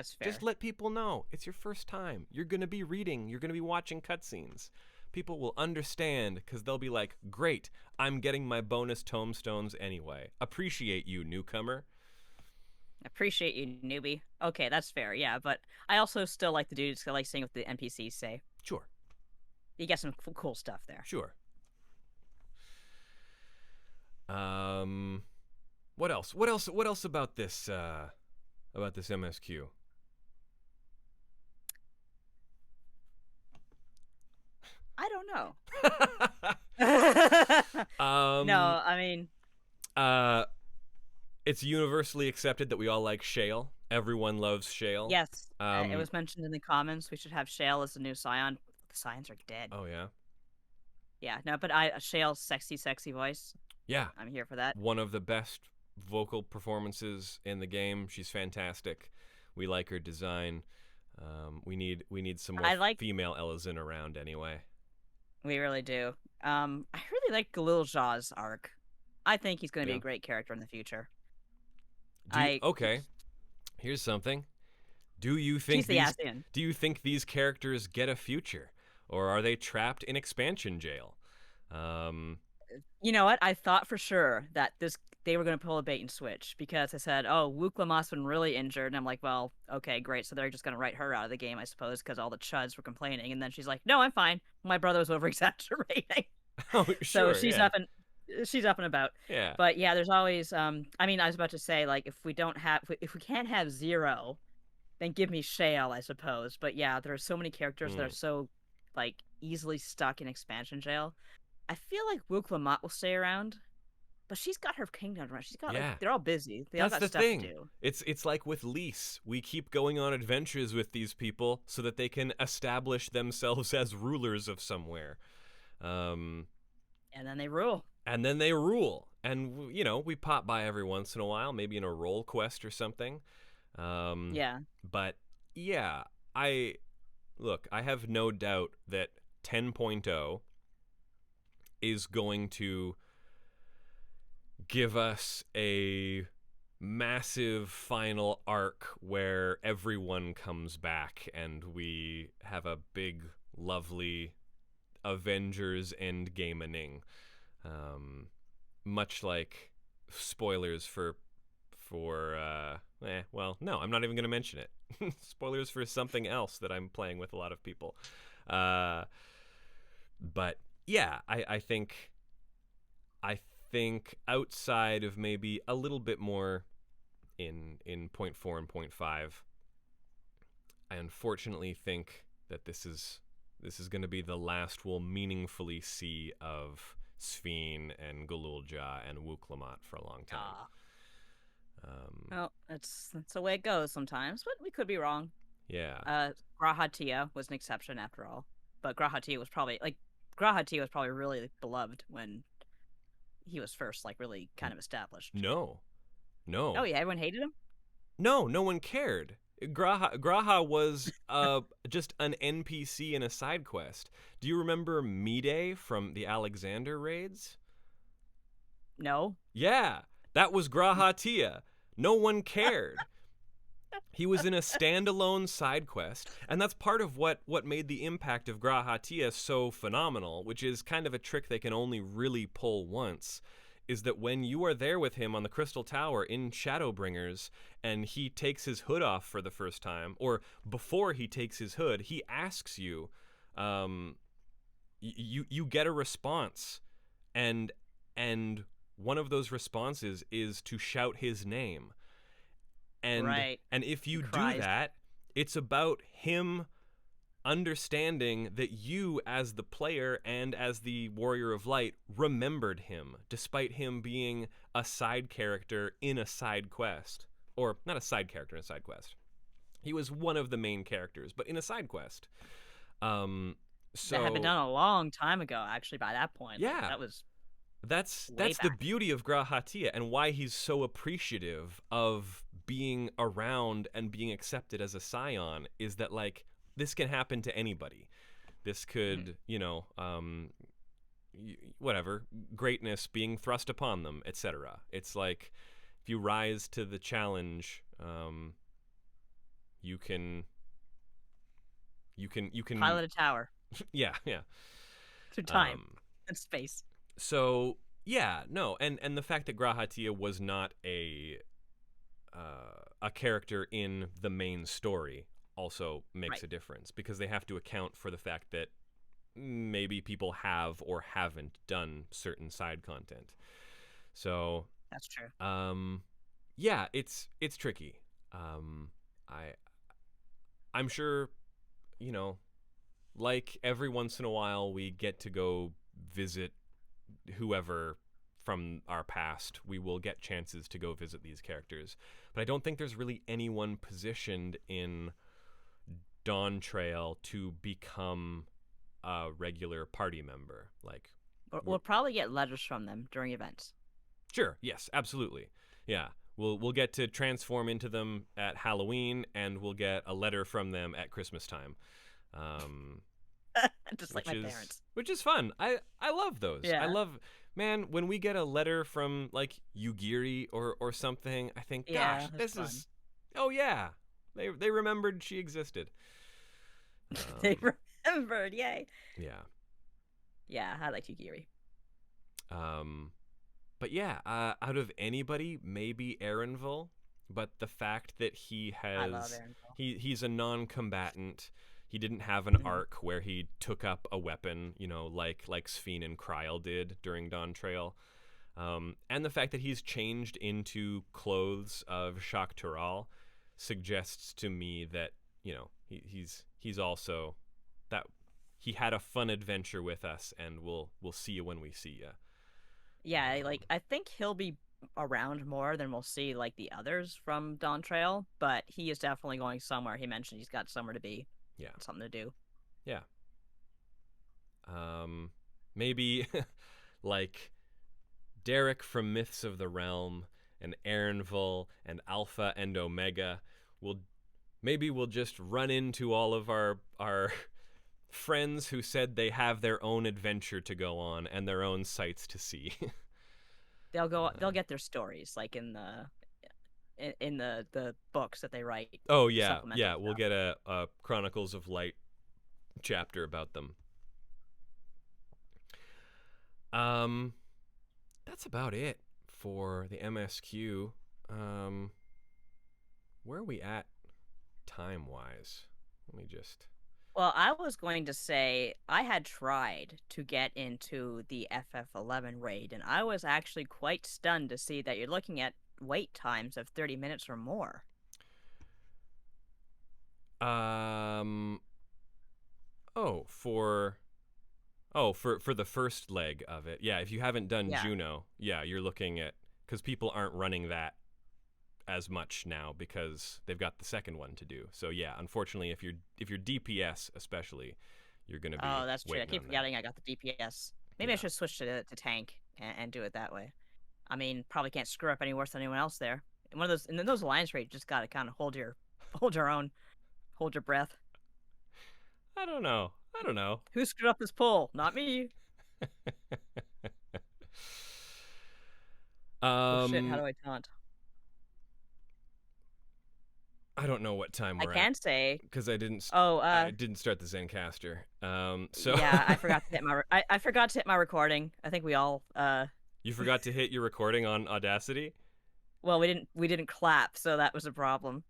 let people know it's your first time. You're going to be reading. You're going to be watching cutscenes. People will understand because they'll be like, great, I'm getting my bonus tomestones anyway. Appreciate you, newcomer. Appreciate you, newbie. Okay, that's fair, yeah. But I also still like the dudes. I like seeing what the NPCs say. Sure. You get some cool stuff there. Sure. What else? What else about this? About this MSQ? I don't know. No, I mean, it's universally accepted that we all like Shale. Everyone loves Shale. Yes, it was mentioned in the comments. We should have Shale as the new Scion. The Scions are dead. Oh yeah. Yeah, no, but Shale's sexy voice. Yeah, I'm here for that. One of the best vocal performances in the game. She's fantastic. We like her design. We need some more female Elizin around anyway. We really do. I really like Galil Jaw's arc. I think he's going to be a great character in the future. Okay. Here's something. Do you think these characters get a future, or are they trapped in expansion jail? You know what? I thought for sure that they were going to pull a bait and switch, because I said, oh, Wukla must have been really injured. And I'm like, well, okay, great. So they're just going to write her out of the game, I suppose, because all the chuds were complaining. And then she's like, no, I'm fine. My brother was over-exaggerating. Oh, sure. So she's up and about. Yeah. But yeah, there's always, I was about to say, like, if we can't have Zero, then give me Shale, I suppose. But yeah, there are so many characters that are so, like, easily stuck in expansion jail. I feel like Wuklamot will stay around, but she's got her kingdom to run. She's got Yeah. they're all busy. They all That's got the stuff to thing. do. It's like with Lys. We keep going on adventures with these people so that they can establish themselves as rulers of somewhere. Um, And then they rule. and then they rule. And, you know, we pop by every once in a while, maybe in a role quest or something. Yeah. But, yeah, I have no doubt that 10.0 is going to give us a massive final arc where everyone comes back and we have a big, lovely Avengers Endgame-ing. Much like spoilers well, no, I'm not even going to mention it. Spoilers for something else that I'm playing with a lot of people. But yeah, I think outside of maybe a little bit more in 0.4 and 0.5, I unfortunately think that this is going to be the last we'll meaningfully see of Sphene and Galulja and Wuklamot for a long time. Well, that's the way it goes sometimes, but we could be wrong. Yeah. Grahatia was an exception after all, but Grahatia was probably really beloved when he was first really kind of established. No. Oh yeah, everyone hated him? No one cared. Graha was just an NPC in a side quest. Do you remember Mide from the Alexander raids? No. Yeah, that was Grahatia. No one cared. He was in a standalone side quest, and that's part of what made the impact of Grahatia so phenomenal, which is kind of a trick they can only really pull once, is that when you are there with him on the Crystal Tower in Shadowbringers, and he takes his hood off for the first time, or before he takes his hood, he asks you, you get a response, and one of those responses is to shout his name. And right. And if you do that, it's about him understanding that you as the player and as the Warrior of Light remembered him, despite him being a side character in a side quest. Or not a side character in a side quest. He was one of the main characters, but in a side quest. So that had been done a long time ago, actually, by that point. Yeah. That's the beauty of Grahatia and why he's so appreciative of being around and being accepted as a scion, is that this can happen to anybody. This could, whatever, greatness being thrust upon them, etc. It's like if you rise to the challenge, you can pilot a tower. yeah. Through time and space. So yeah, no, and the fact that Grahatia was not a character in the main story also makes a difference, because they have to account for the fact that maybe people have or haven't done certain side content. So that's true. Yeah, it's tricky. I'm sure, like every once in a while we get to go visit whoever from our past. We will get chances to go visit these characters, but I don't think there's really anyone positioned in Dawntrail to become a regular party member. We'll probably get letters from them during events. Sure, yes, absolutely. Yeah, we'll get to transform into them at Halloween, and we'll get a letter from them at Christmas time. Just like my parents. Which is fun. I love those. Yeah. I love, man, when we get a letter from Yugiri or something, I think, gosh, this fun. Is, oh yeah, they remembered she existed. They remembered, yay. Yeah. Yeah, I like Yugiri. But yeah, out of anybody, maybe Erenville, but the fact that he has, I love Erenville. He's a non-combatant. He didn't have an arc where he took up a weapon, like Sphene and Kryl did during Dawntrail. And the fact that he's changed into clothes of Shak Tural suggests to me that, he's also that he had a fun adventure with us, and we'll see you when we see you. Yeah, like I think he'll be around more than we'll see like the others from Dawntrail, but he is definitely going somewhere. He mentioned he's got somewhere to be, Yeah, something to do. yeah. Maybe like Derek from Myths of the Realm and Aaronville and Alpha and Omega will we'll just run into all of our friends who said they have their own adventure to go on and their own sights to see. They'll get their stories like in the books that they write. Oh yeah, Supplemental yeah. We'll stuff. get a Chronicles of Light chapter about them. That's about it for the MSQ. Where are we at time wise? Let me just. Well, I was going to say I had tried to get into the FF11 raid, and I was actually quite stunned to see that you're looking at wait times of 30 minutes or more. Oh, for for the first leg of it. Yeah, if you haven't done Yeah. Juno, yeah, you're looking at because people aren't running that as much now because they've got the second one to do. So yeah, unfortunately, if you're DPS especially, you're gonna be Oh, that's true. I waiting keep on that. forgetting I got the DPS. Maybe I Yeah, should switch to tank and do it that way. I mean, probably can't screw up any worse than anyone else there. In those alliance raids, you just gotta kind of hold your own, hold your breath. I don't know. I don't know. Who screwed up this pull? Not me. Oh shit! How do I taunt? I don't know what time I we're at can say. because Oh, I didn't start the Zencaster. So yeah, I forgot to hit I forgot to hit my recording. I think we all you forgot to hit your recording on Audacity. well, we didn't clap, so that was a problem.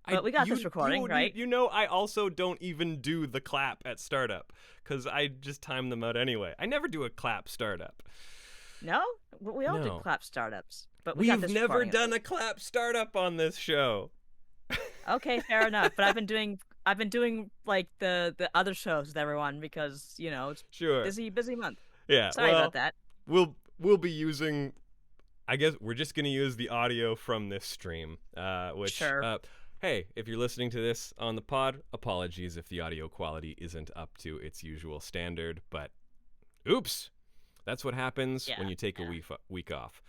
But we got this recording, right? You know, I also don't even do the clap at startup because I just time them out anyway. I never do a clap startup. No, we all do No. clap startups, but we got We've this never recording. done a clap startup on this show. Okay, fair enough. But I've been doing like the other shows with everyone because it's Sure. busy month. Yeah. Sorry about Well, that. we'll be using. I guess we're just gonna use the audio from this stream. Which Sure. hey, if you're listening to this on the pod, apologies if the audio quality isn't up to its usual standard. But oops, that's what happens when Yeah. you take a Yeah. week off.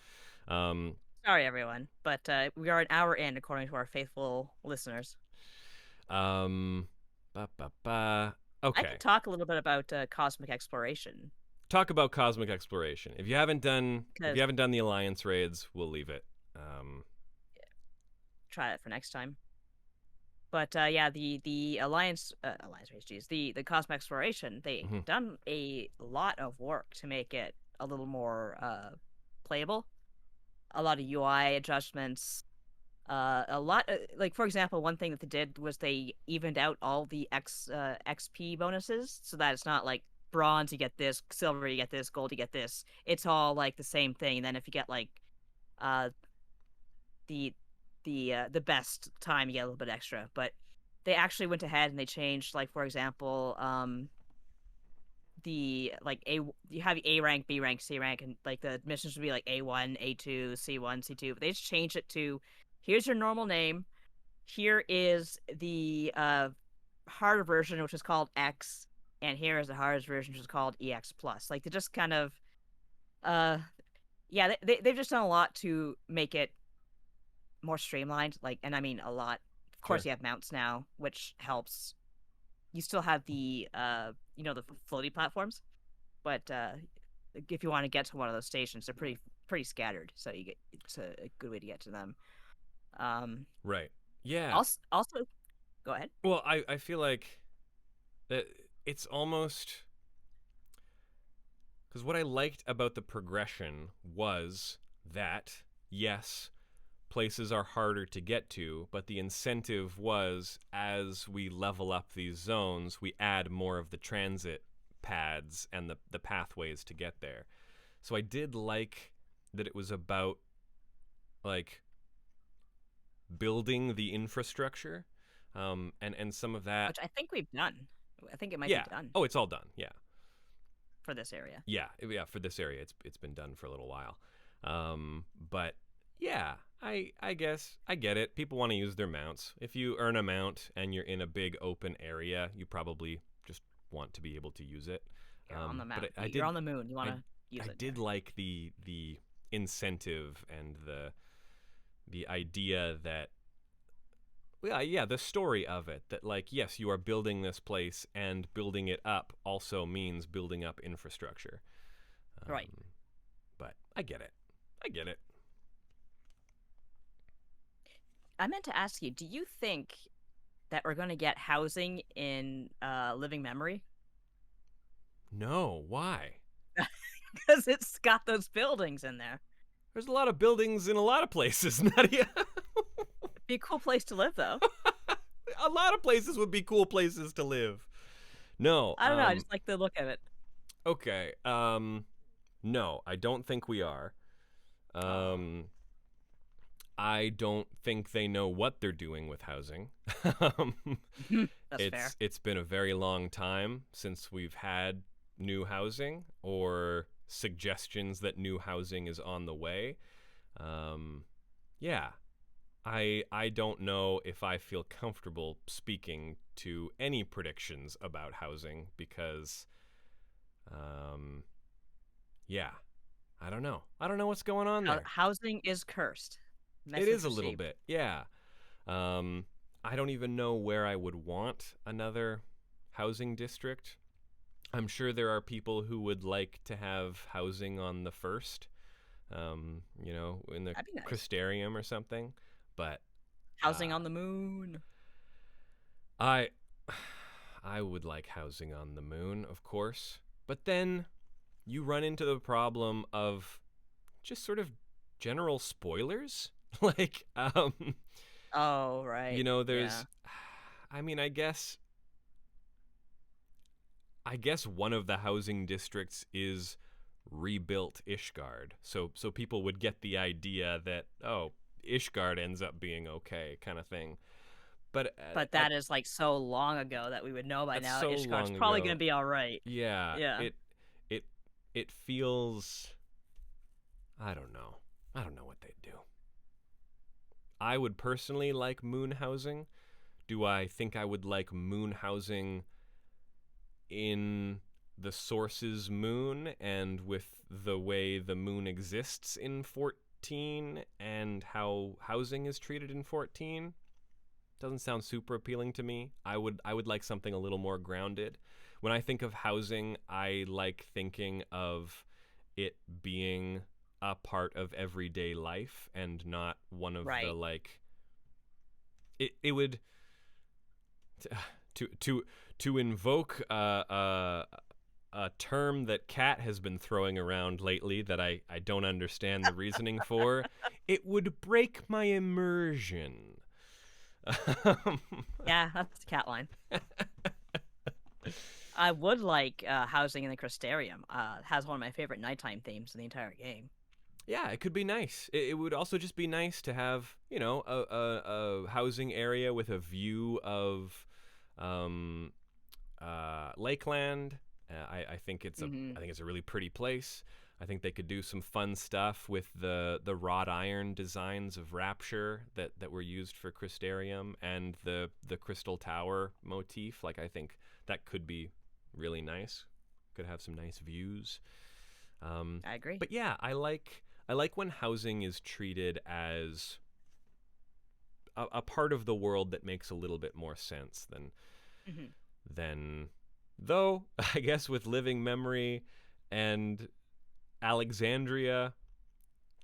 Sorry, everyone, but we are an hour in, according to our faithful listeners. Um, I Okay. can talk a little bit about cosmic exploration. Talk about cosmic exploration. If you haven't done Because the alliance raids, we'll leave it. try it for next time. But yeah, the alliance race, geez, the cosmic exploration, they've Mhm. done a lot of work to make it a little more playable. A lot of UI adjustments. A lot like for example, one thing that they did was they evened out all the XP bonuses so that it's not like bronze you get this, silver you get this, gold you get this. It's all like the same thing. And then if you get like uh the the best time you get a little bit extra. But they actually went ahead and they changed, like for example, the like you have A rank, B rank, C rank, and like the missions would be like A1, A2, C1, C2. But they just changed it to here's your normal name, here is the harder version which is called X, and here is the hardest version which is called EX plus. Like they just kind of yeah, they've just done a lot to make it more streamlined. Like, and I mean a lot. Of course, Sure. you have mounts now, which helps. You still have the the floaty platforms, but if you want to get to one of those stations, they're pretty scattered, so it's a good way to get to them. Right. Yeah. Also, go ahead. Well, I feel like that it's almost because what I liked about the progression was that yes, places are harder to get to, but the incentive was as we level up these zones, we add more of the transit pads and the pathways to get there. So I did like that it was about like building the infrastructure. And some of that, which I think we've done. I think it might be yeah. done Oh, it's all done. Yeah. for this area. Yeah, yeah. For this area, it's been done for a little while, but yeah, I guess I get it. People want to use their mounts. If you earn a mount and you're in a big open area, you probably just want to be able to use it. You're on the But mountain. I You're did on the moon. You want to use I it. did like the incentive and the idea that, well, yeah, the story of it, that like, yes, you are building this place, and building it up also means building up infrastructure. Right. But I get it. I get it. I meant to ask you, do you think that we're going to get housing in Living Memory? No, why? Because it's got those buildings in there. There's a lot of buildings in a lot of places, Nadia. Be a cool place to live, though. A lot of places would be cool places to live. No. I don't know. I just like the look of it. Okay. No, I don't think we are. I don't think they know what they're doing with housing. That's fair. It's been a very long time since we've had new housing or suggestions that new housing is on the way. Yeah. I don't know if I feel comfortable speaking to any predictions about housing because yeah. I don't know. I don't know what's going on there. Housing is cursed. It is a little bit, yeah. I don't even know where I would want another housing district. I'm sure there are people who would like to have housing on the first, in the That'd be nice. Crystarium or something. But housing on the moon. I would like housing on the moon, of course. But then you run into the problem of just sort of general spoilers. Like, oh, right. There's, yeah. I mean, I guess one of the housing districts is rebuilt Ishgard. So people would get the idea that, oh, Ishgard ends up being okay, kind of thing. But that is like so long ago that we would know by now. So Ishgard's probably going to be all right. Yeah. Yeah. It feels, I don't know what they'd do. I would personally like moon housing. Do I think I would like moon housing in the Source's moon and with the way the moon exists in 14 and how housing is treated in 14? Doesn't sound super appealing to me. I would like something a little more grounded. When I think of housing, I like thinking of it being a part of everyday life and not one of the like. It would to invoke a term that Kat has been throwing around lately that I don't understand the reasoning for. It would break my immersion. Yeah, that's the Cat line. I would like housing in the Crystarium. It has one of my favorite nighttime themes in the entire game. Yeah, it could be nice. It would also just be nice to have, a housing area with a view of Lakeland. I think it's a really pretty place. I think they could do some fun stuff with the wrought iron designs of Rapture that were used for Crystarium and the Crystal Tower motif. Like, I think that could be really nice. Could have some nice views. I agree. But yeah, I like when housing is treated as a part of the world that makes a little bit more sense than though I guess with Living Memory and Alexandria,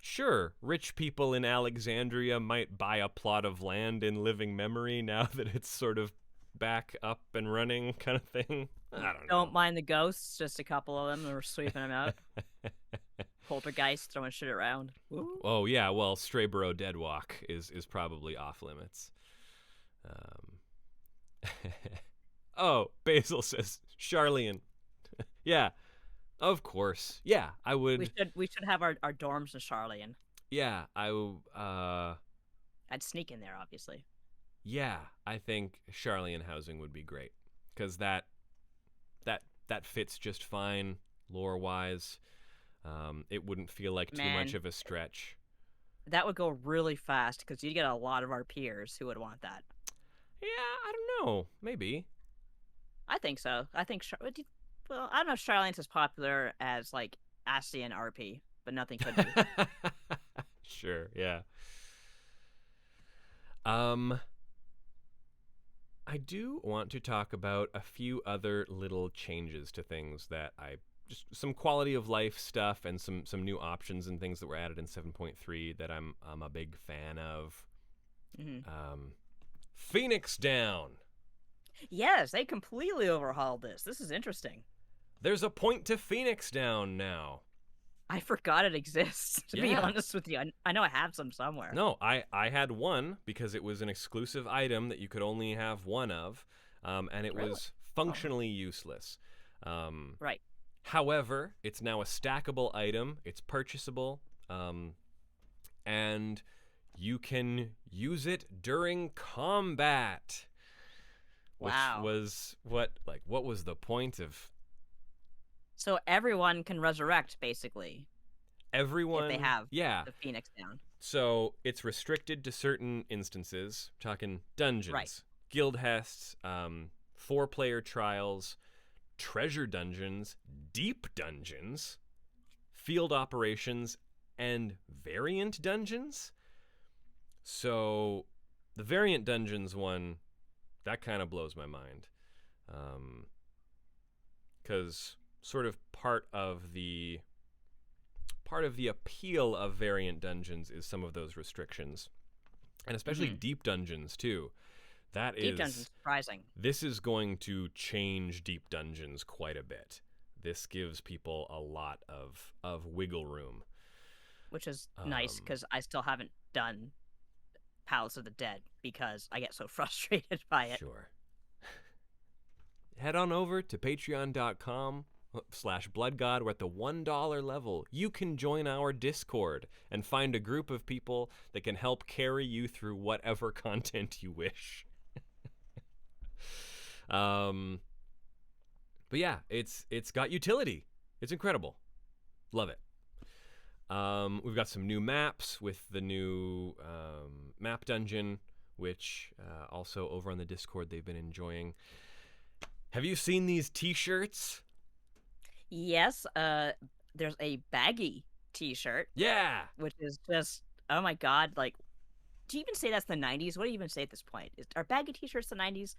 sure, rich people in Alexandria might buy a plot of land in Living Memory now that it's sort of back up and running, kind of thing. I don't know. Don't mind the ghosts, just a couple of them that were sweeping them out. Poltergeist throwing shit around. Woo. Oh yeah, well, Strayborough Deadwalk is probably off limits. Oh, Basil says Sharlayan. Yeah, of course. Yeah, I would. We should have our dorms in Sharlayan. Yeah, I'd sneak in there, obviously. yeah, I think Sharlayan housing would be great because that fits just fine lore wise. It wouldn't feel like too much Man, of a stretch. that would go really fast because you'd get a lot of our peers who would want that. Yeah, I don't know. Maybe. I think so. I think well, I don't know if Sharlayan's as popular as like Ascian RP, but nothing could be. Sure, yeah. Um, I do want to talk about a few other little changes to things that I just some quality of life stuff and some new options and things that were added in 7.3 that I'm a big fan of. Phoenix Down. Yes, they completely overhauled this. This is interesting. There's a point to Phoenix Down now. I forgot it exists, to be Yeah. honest with you. I know I have some somewhere. No, I had one because it was an exclusive item that you could only have one of, and it Really? was functionally useless. Right. However, it's now a stackable item. It's purchasable, and you can use it during combat. Wow. Which was what was the point of So everyone can resurrect, basically, everyone? if they have Yeah. the Phoenix Down. So it's restricted to certain instances. We're talking dungeons, Right. guild hests, 4-player trials, treasure dungeons, deep dungeons, field operations, and variant dungeons. So the variant dungeons one, that kind of blows my mind. Because sort of part of the appeal of variant dungeons is some of those restrictions, and especially deep dungeons too. Deep dungeons, surprising. This is going to change deep dungeons quite a bit. This gives people a lot of wiggle room, Which is nice because I still haven't done Palace of the Dead because I get so frustrated by it. Sure. Head on over to patreon.com/bloodgod. We're at the $1 level. You can join our Discord and find a group of people that can help carry you through whatever content you wish. But yeah, it's got utility. It's incredible. Love it. We've got some new maps with the new map dungeon, which also over on the Discord they've been enjoying. Have you seen these t-shirts? Yes, there's a baggy t-shirt. Yeah. Which is just, oh my god, like, do you even say that's the 90s? What do you even say at this point? Are baggy t-shirts the 90s?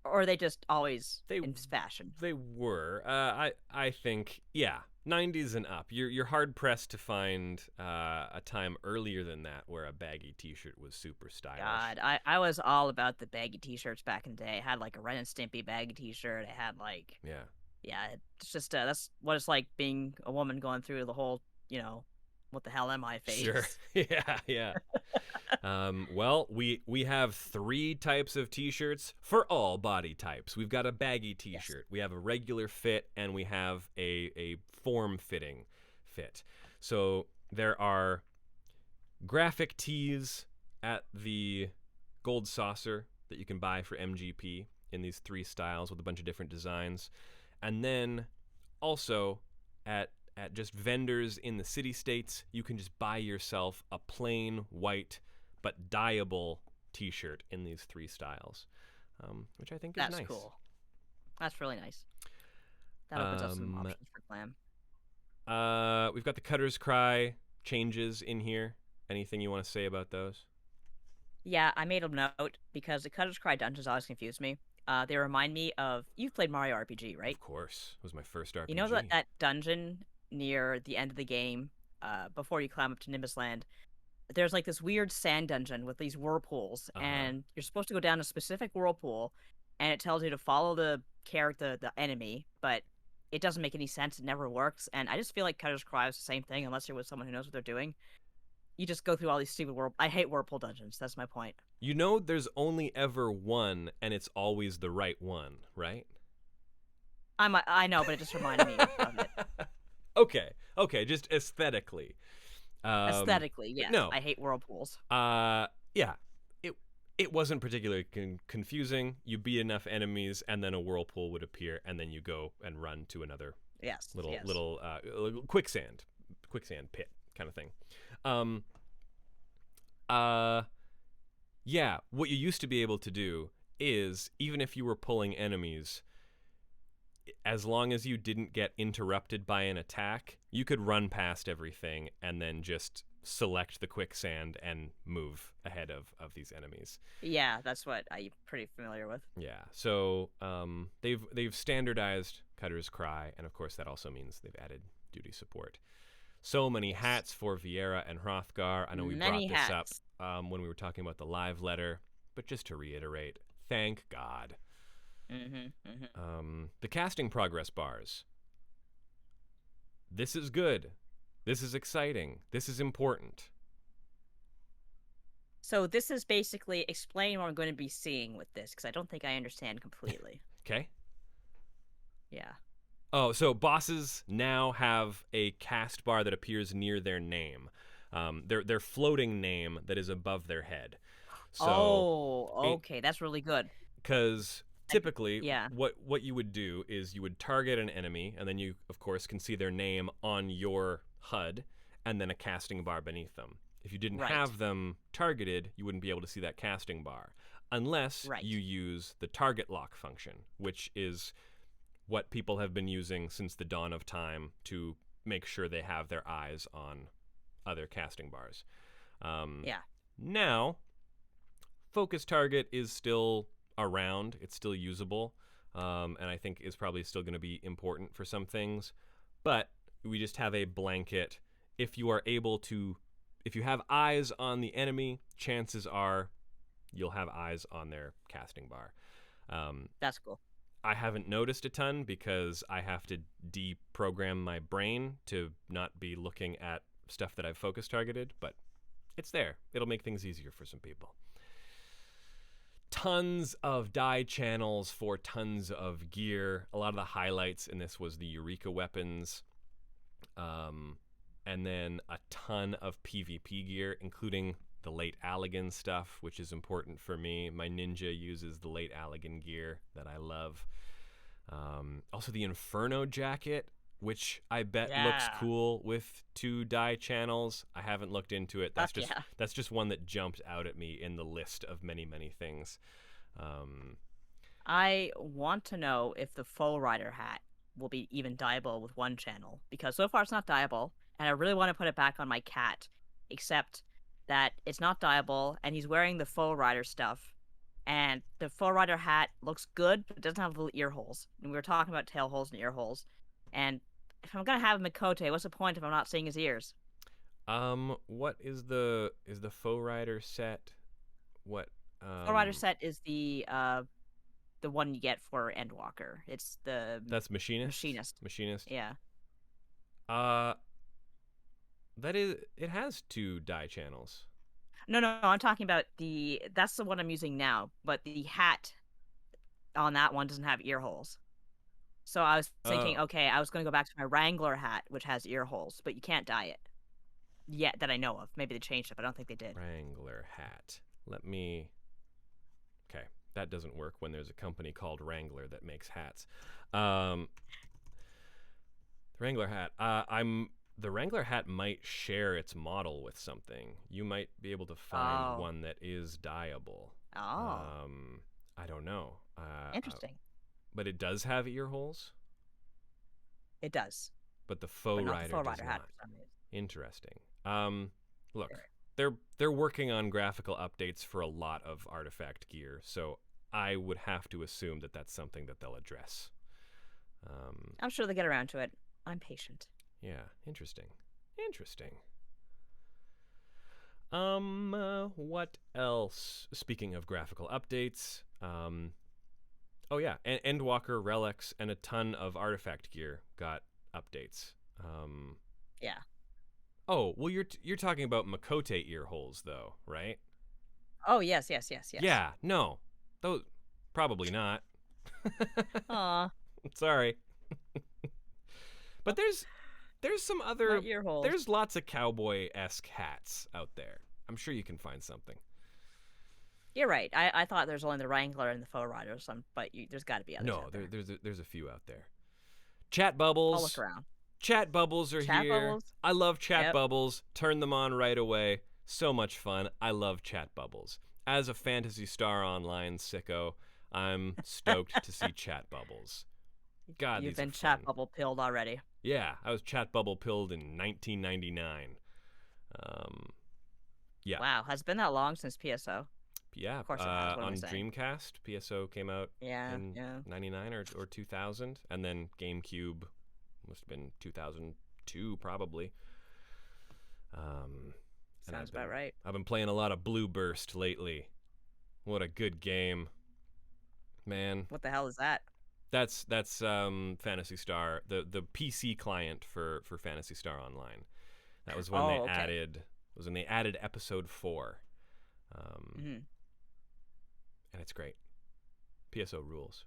Or are they just always in fashion? They were. I think, yeah, 90s and up. You're hard pressed to find a time earlier than that where a baggy t-shirt was super stylish. God, I was all about the baggy t-shirts back in the day. I had like a Ren and Stimpy baggy t-shirt. I had like, yeah, it's just that's what it's like being a woman going through the whole, what the hell am I phase. Sure. Yeah. Well, we have 3 types of t-shirts for all body types. We've got a baggy t-shirt, yes. We have a regular fit, and we have a form-fitting fit. So there are graphic tees at the Gold Saucer that you can buy for MGP in these 3 styles with a bunch of different designs. And then also at just vendors in the city-states, you can just buy yourself a plain white but dyeable t-shirt in these 3 styles, which I think is nice. That's cool. That's really nice. That opens up some options for glam. We've got the Cutter's Cry changes in here. Anything you want to say about those? Yeah, I made a note because the Cutter's Cry dungeons always confuse me. They remind me of, you've played Mario RPG, right? Of course. It was my first RPG. You know that dungeon near the end of the game, before you climb up to Nimbus Land, there's like this weird sand dungeon with these whirlpools, and you're supposed to go down a specific whirlpool, and it tells you to follow the enemy, but it doesn't make any sense. It never works, and I just feel like Cutter's Cry is the same thing unless you're with someone who knows what they're doing. You just go through all these stupid I hate whirlpool dungeons. That's my point. You know, there's only ever one, and it's always the right one, right? I know, but it just reminded me of it. Okay, just aesthetically. Aesthetically, yes. No. I hate whirlpools. Yeah. It wasn't particularly confusing. You beat enough enemies, and then a whirlpool would appear, and then you go and run to another Yes. little quicksand pit kind of thing. Um, yeah, what you used to be able to do is, even if you were pulling enemies, as long as you didn't get interrupted by an attack, you could run past everything and then just select the quicksand and move ahead of these enemies. Yeah, that's what I'm pretty familiar with. Yeah, so they've standardized Cutter's Cry, and of course that also means they've added duty support. So many hats for Viera and Hrothgar. I know we brought this up when we were talking about the live letter, but just to reiterate, thank God. The casting progress bars. This is good. This is exciting. This is important. So this is basically explaining what I'm going to be seeing with this, because I don't think I understand completely. Okay. Yeah. Oh, so bosses now have a cast bar that appears near their name. Their floating name that is above their head. So, okay, that's really good. Because typically, what you would do is you would target an enemy, and then you, of course, can see their name on your HUD, and then a casting bar beneath them. If you didn't have them targeted, you wouldn't be able to see that casting bar, unless you use the target lock function, which is what people have been using since the dawn of time to make sure they have their eyes on other casting bars. Now, focus target is still around. It's still usable, and I think is probably still going to be important for some things. But we just have a blanket. If you have eyes on the enemy, chances are you'll have eyes on their casting bar. That's cool. I haven't noticed a ton because I have to deprogram my brain to not be looking at stuff that I've focus targeted, but it's there. It'll make things easier for some people. Tons of die channels for tons of gear. A lot of the highlights in this was the Eureka weapons, and then a ton of PvP gear, including the late Allagan stuff, which is important for me. My ninja uses the late Allagan gear that I love. Also the Inferno jacket, which I bet looks cool with 2 die channels. I haven't looked into it. That's just one that jumped out at me in the list of many, many things. I want to know if the Foe Rider hat will be even dyeable with 1 channel, because so far it's not dyeable, and I really want to put it back on my cat, except that it's not dyeable, and he's wearing the Foe Rider stuff, and the Foe Rider hat looks good, but it doesn't have little ear holes. And we were talking about tail holes and ear holes, and if I'm gonna have Mikote, what's the point if I'm not seeing his ears? What is the Foe Rider set? What? Foe Rider set is the one you get for Endwalker. It's that's Machinist. Machinist. Yeah. That is. It has 2 die channels. No, I'm talking about that's the one I'm using now, but the hat on that one doesn't have ear holes. So I was thinking, okay, I was going to go back to my Wrangler hat, which has ear holes, but you can't dye it yet that I know of. Maybe they changed it, but I don't think they did. Wrangler hat. Okay, that doesn't work when there's a company called Wrangler that makes hats. The Wrangler hat. The Wrangler hat might share its model with something. You might be able to find one that is dyeable. I don't know. Interesting. But it does have ear holes? It does. But the Foe Rider does not. Hat for some reason. Interesting. Look, they're working on graphical updates for a lot of artifact gear, so I would have to assume that that's something that they'll address. I'm sure they'll get around to it. I'm patient. Yeah, interesting. What else? Speaking of graphical updates, oh yeah, Endwalker relics and a ton of artifact gear got updates. Yeah. Oh, well, you're talking about Mikote ear holes, though, right? Oh, yes. Yeah, no. Those, probably not. Aw. Sorry. But there's some other... ear holes. There's lots of cowboy-esque hats out there. I'm sure you can find something. You're right. I thought there's only the Wrangler and the Faux Rider or some, but there's got to be others No, out there. there's a few out there. Chat I'll look bubbles. around. Chat bubbles are Chat here. bubbles. I love chat Yep. bubbles. Turn them on right away. So much fun. I love chat bubbles. As a Phantasy Star Online sicko, I'm stoked to see chat bubbles. God, You've these been are chat fun. bubble pilled already. Yeah, I was chat bubble pilled in 1999. Yeah. Wow, has it been that long since PSO? Yeah, Of course it has. What am I on saying? Dreamcast, PSO came out Yeah, in yeah. 99 or 2000, and then GameCube must have been 2002 probably. Sounds about right. I've been playing a lot of Blue Burst lately. What a good game, man. What the hell is that? That's Phantasy Star, the PC client for Phantasy Star Online. That was when they added episode 4. And it's great. PSO rules.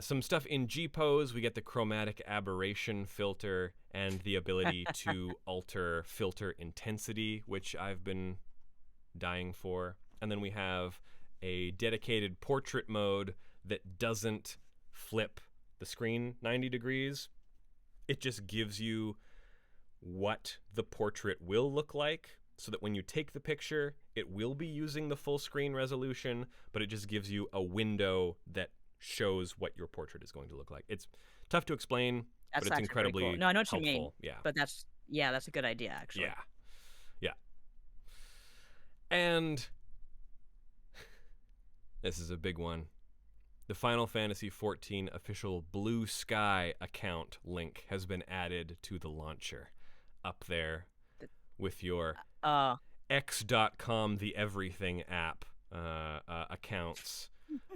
Some stuff in G-Pose. We get the chromatic aberration filter and the ability to alter filter intensity, which I've been dying for. And then we have a dedicated portrait mode that doesn't flip the screen 90 degrees. It just gives you what the portrait will look like, so that when you take the picture, it will be using the full screen resolution, but it just gives you a window that shows what your portrait is going to look like. It's tough to explain, but it's incredibly cool. No, I know what helpful. you mean. Yeah. But that's a good idea, actually. Yeah. Yeah. And this is a big one. The Final Fantasy XIV official Blue Sky account link has been added to the launcher. Up there with your X.com, the Everything app accounts,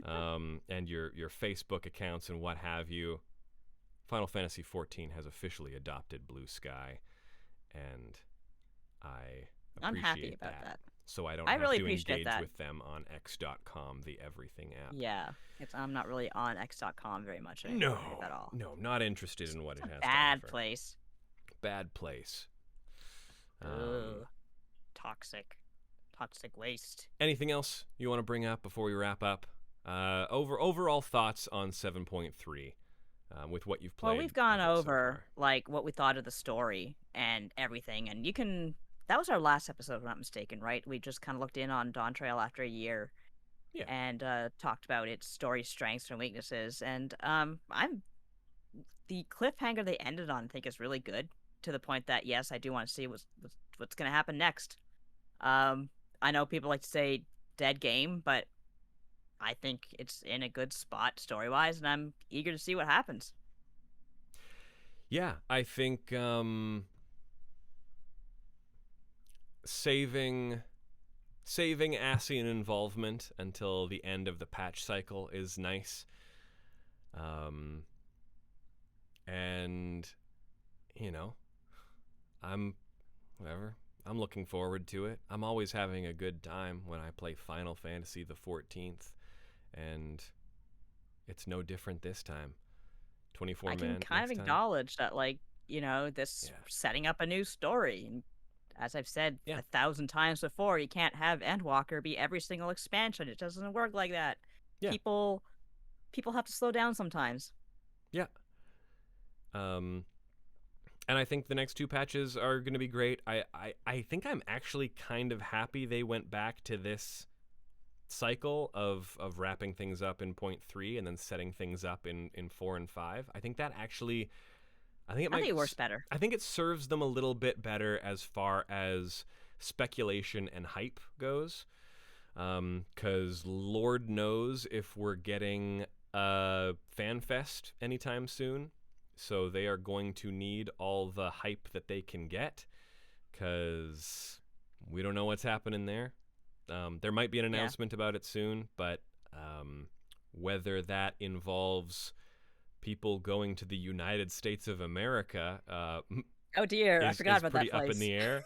and your Facebook accounts and what have you. Final Fantasy XIV has officially adopted Blue Sky, and I'm happy about that. So I don't I have really to appreciate engage that. with them on X.com, the Everything app. Yeah, I'm not really on X.com very much anymore at all. No, not interested in what it has to offer. Bad place. Bad place. Toxic waste. Anything else you want to bring up before we wrap up? Overall thoughts on 7.3 with what you've played. Well, we've gone over like what we thought of the story and everything, and that was our last episode, if I'm not mistaken, right? We just kind of looked in on Dawntrail after a year, and talked about its story strengths and weaknesses, and the cliffhanger they ended on, I think, is really good, to the point that yes, I do want to see what's going to happen next. I know people like to say dead game, but I think it's in a good spot story-wise, and I'm eager to see what happens. Yeah, I think saving Ascian involvement until the end of the patch cycle is nice. And I'm looking forward to it. I'm always having a good time when I play Final Fantasy the 14th, and it's no different this time. 24 man. I can kind of acknowledge that, this setting up a new story. And as I've said 1,000 times before, you can't have Endwalker be every single expansion. It doesn't work like that. Yeah. People have to slow down sometimes. Yeah. And I think the next 2 patches are going to be great. I think I'm actually kind of happy they went back to this cycle of wrapping things up in 0.3 and then setting things up in 4 and 5. I think that actually... I think it works better. I think it serves them a little bit better as far as speculation and hype goes. Because Lord knows if we're getting a fan fest anytime soon. So they are going to need all the hype that they can get, because we don't know what's happening there. There might be an announcement about it soon, but whether that involves people going to the United States of America, oh dear, I forgot about that place. Pretty up in the air.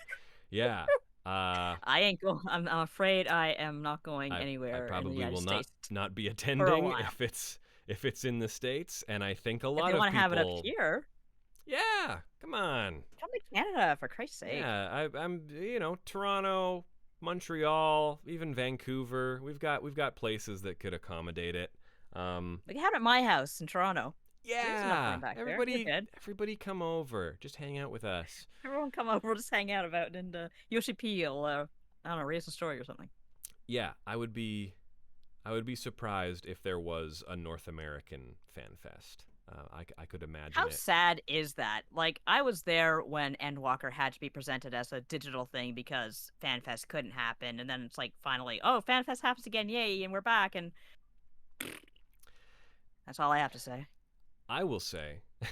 Yeah. I ain't going. I'm afraid I am not going anywhere. I probably in the United will States not be attending if it's in the States, and I think a lot of people... If they want to have it up here. Yeah, come on. Come to Canada, for Christ's sake. Yeah, I'm Toronto, Montreal, even Vancouver. We've got places that could accommodate it. We had it at my house in Toronto. There's enough Yeah, room back there. You're everybody, good. everybody, come over. Just hang out with us. Everyone come over. We'll just hang out about and Yoshi P will I don't know, raise a story or something. Yeah, I would be surprised if there was a North American fan fest. I could imagine How it. sad is that? Like, I was there when Endwalker had to be presented as a digital thing because FanFest couldn't happen, and then it's like finally, oh, FanFest happens again, yay, and we're back, and that's all I have to say. I will say that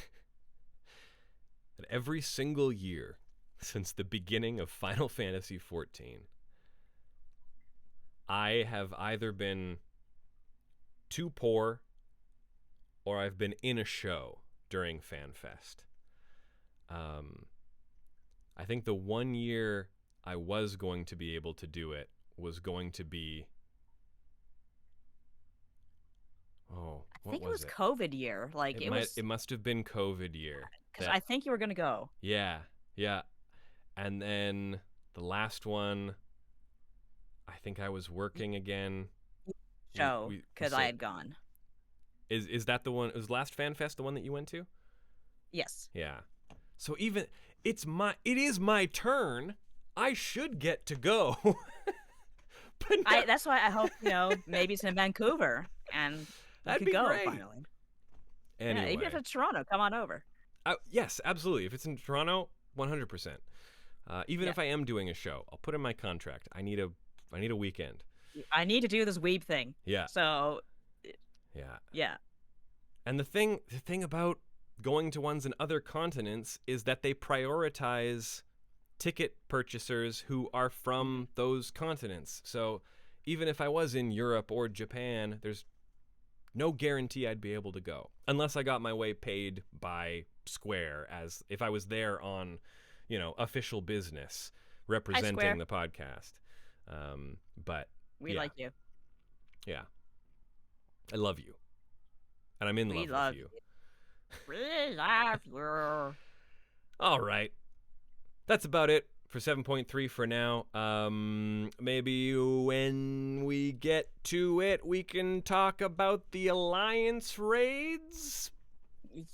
every single year since the beginning of Final Fantasy XIV, I have either been too poor or I've been in a show during FanFest. I think the one year I was going to be able to do it was going to be... Oh, what I think was it was COVID year. Like, it must have been COVID year. Because I think you were going to go. Yeah, yeah. And then the last one, I think I was working again. Show, because I had gone. Is that the one? Was last FanFest the one that you went to? Yes. Yeah. So even it is my turn. I should get to go. But no. That's why I hope maybe it's in Vancouver and That'd you be could go great. finally. Anyway. Yeah, even if it's Toronto, come on over. Yes, absolutely. If it's in Toronto, 100%. Even if I am doing a show, I'll put in my contract. I need a weekend. I need to do this weeb thing. Yeah. So. Yeah. Yeah. And the thing about going to ones in other continents is that they prioritize ticket purchasers who are from those continents. So even if I was in Europe or Japan, there's no guarantee I'd be able to go unless I got my way paid by Square, as if I was there on, official business representing the podcast. But we like you. Yeah. I love you. And I'm in love with you. We love you. All right. That's about it for 7.3 for now. Maybe when we get to it, we can talk about the Alliance raids.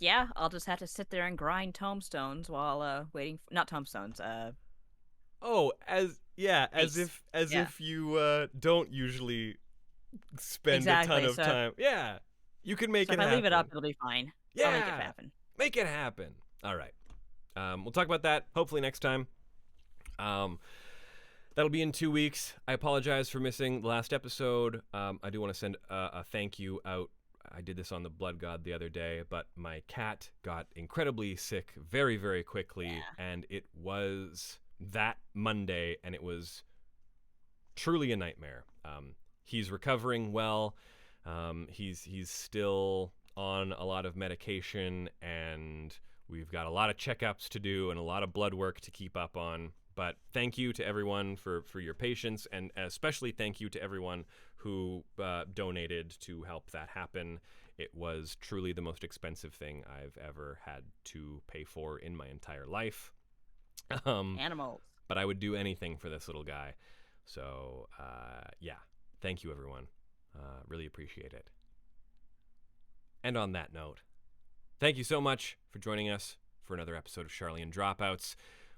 Yeah, I'll just have to sit there and grind tomestones while waiting. Not tomestones. As if you don't usually spend a ton of time. Yeah, you can make it happen. If I leave it up, it'll be fine. Yeah, I'll make it happen. Make it happen. All right. We'll talk about that hopefully next time. That'll be in 2 weeks. I apologize for missing the last episode. I do want to send a thank you out. I did this on the Blood God the other day, but my cat got incredibly sick very, very quickly, and it was that Monday, and it was truly a nightmare. He's recovering well. He's still on a lot of medication, and we've got a lot of checkups to do and a lot of blood work to keep up on. But thank you to everyone for your patience, and especially thank you to everyone who donated to help that happen. It was truly the most expensive thing I've ever had to pay for in my entire life. Animals. But I would do anything for this little guy. So, yeah. Thank you, everyone. Really appreciate it. And on that note, thank you so much for joining us for another episode of Sharlayan Dropouts.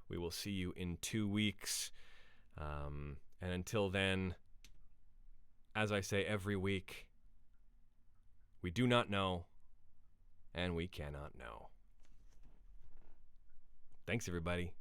We will see you in 2 weeks. And until then, as I say every week, we do not know, and we cannot know. Thanks, everybody.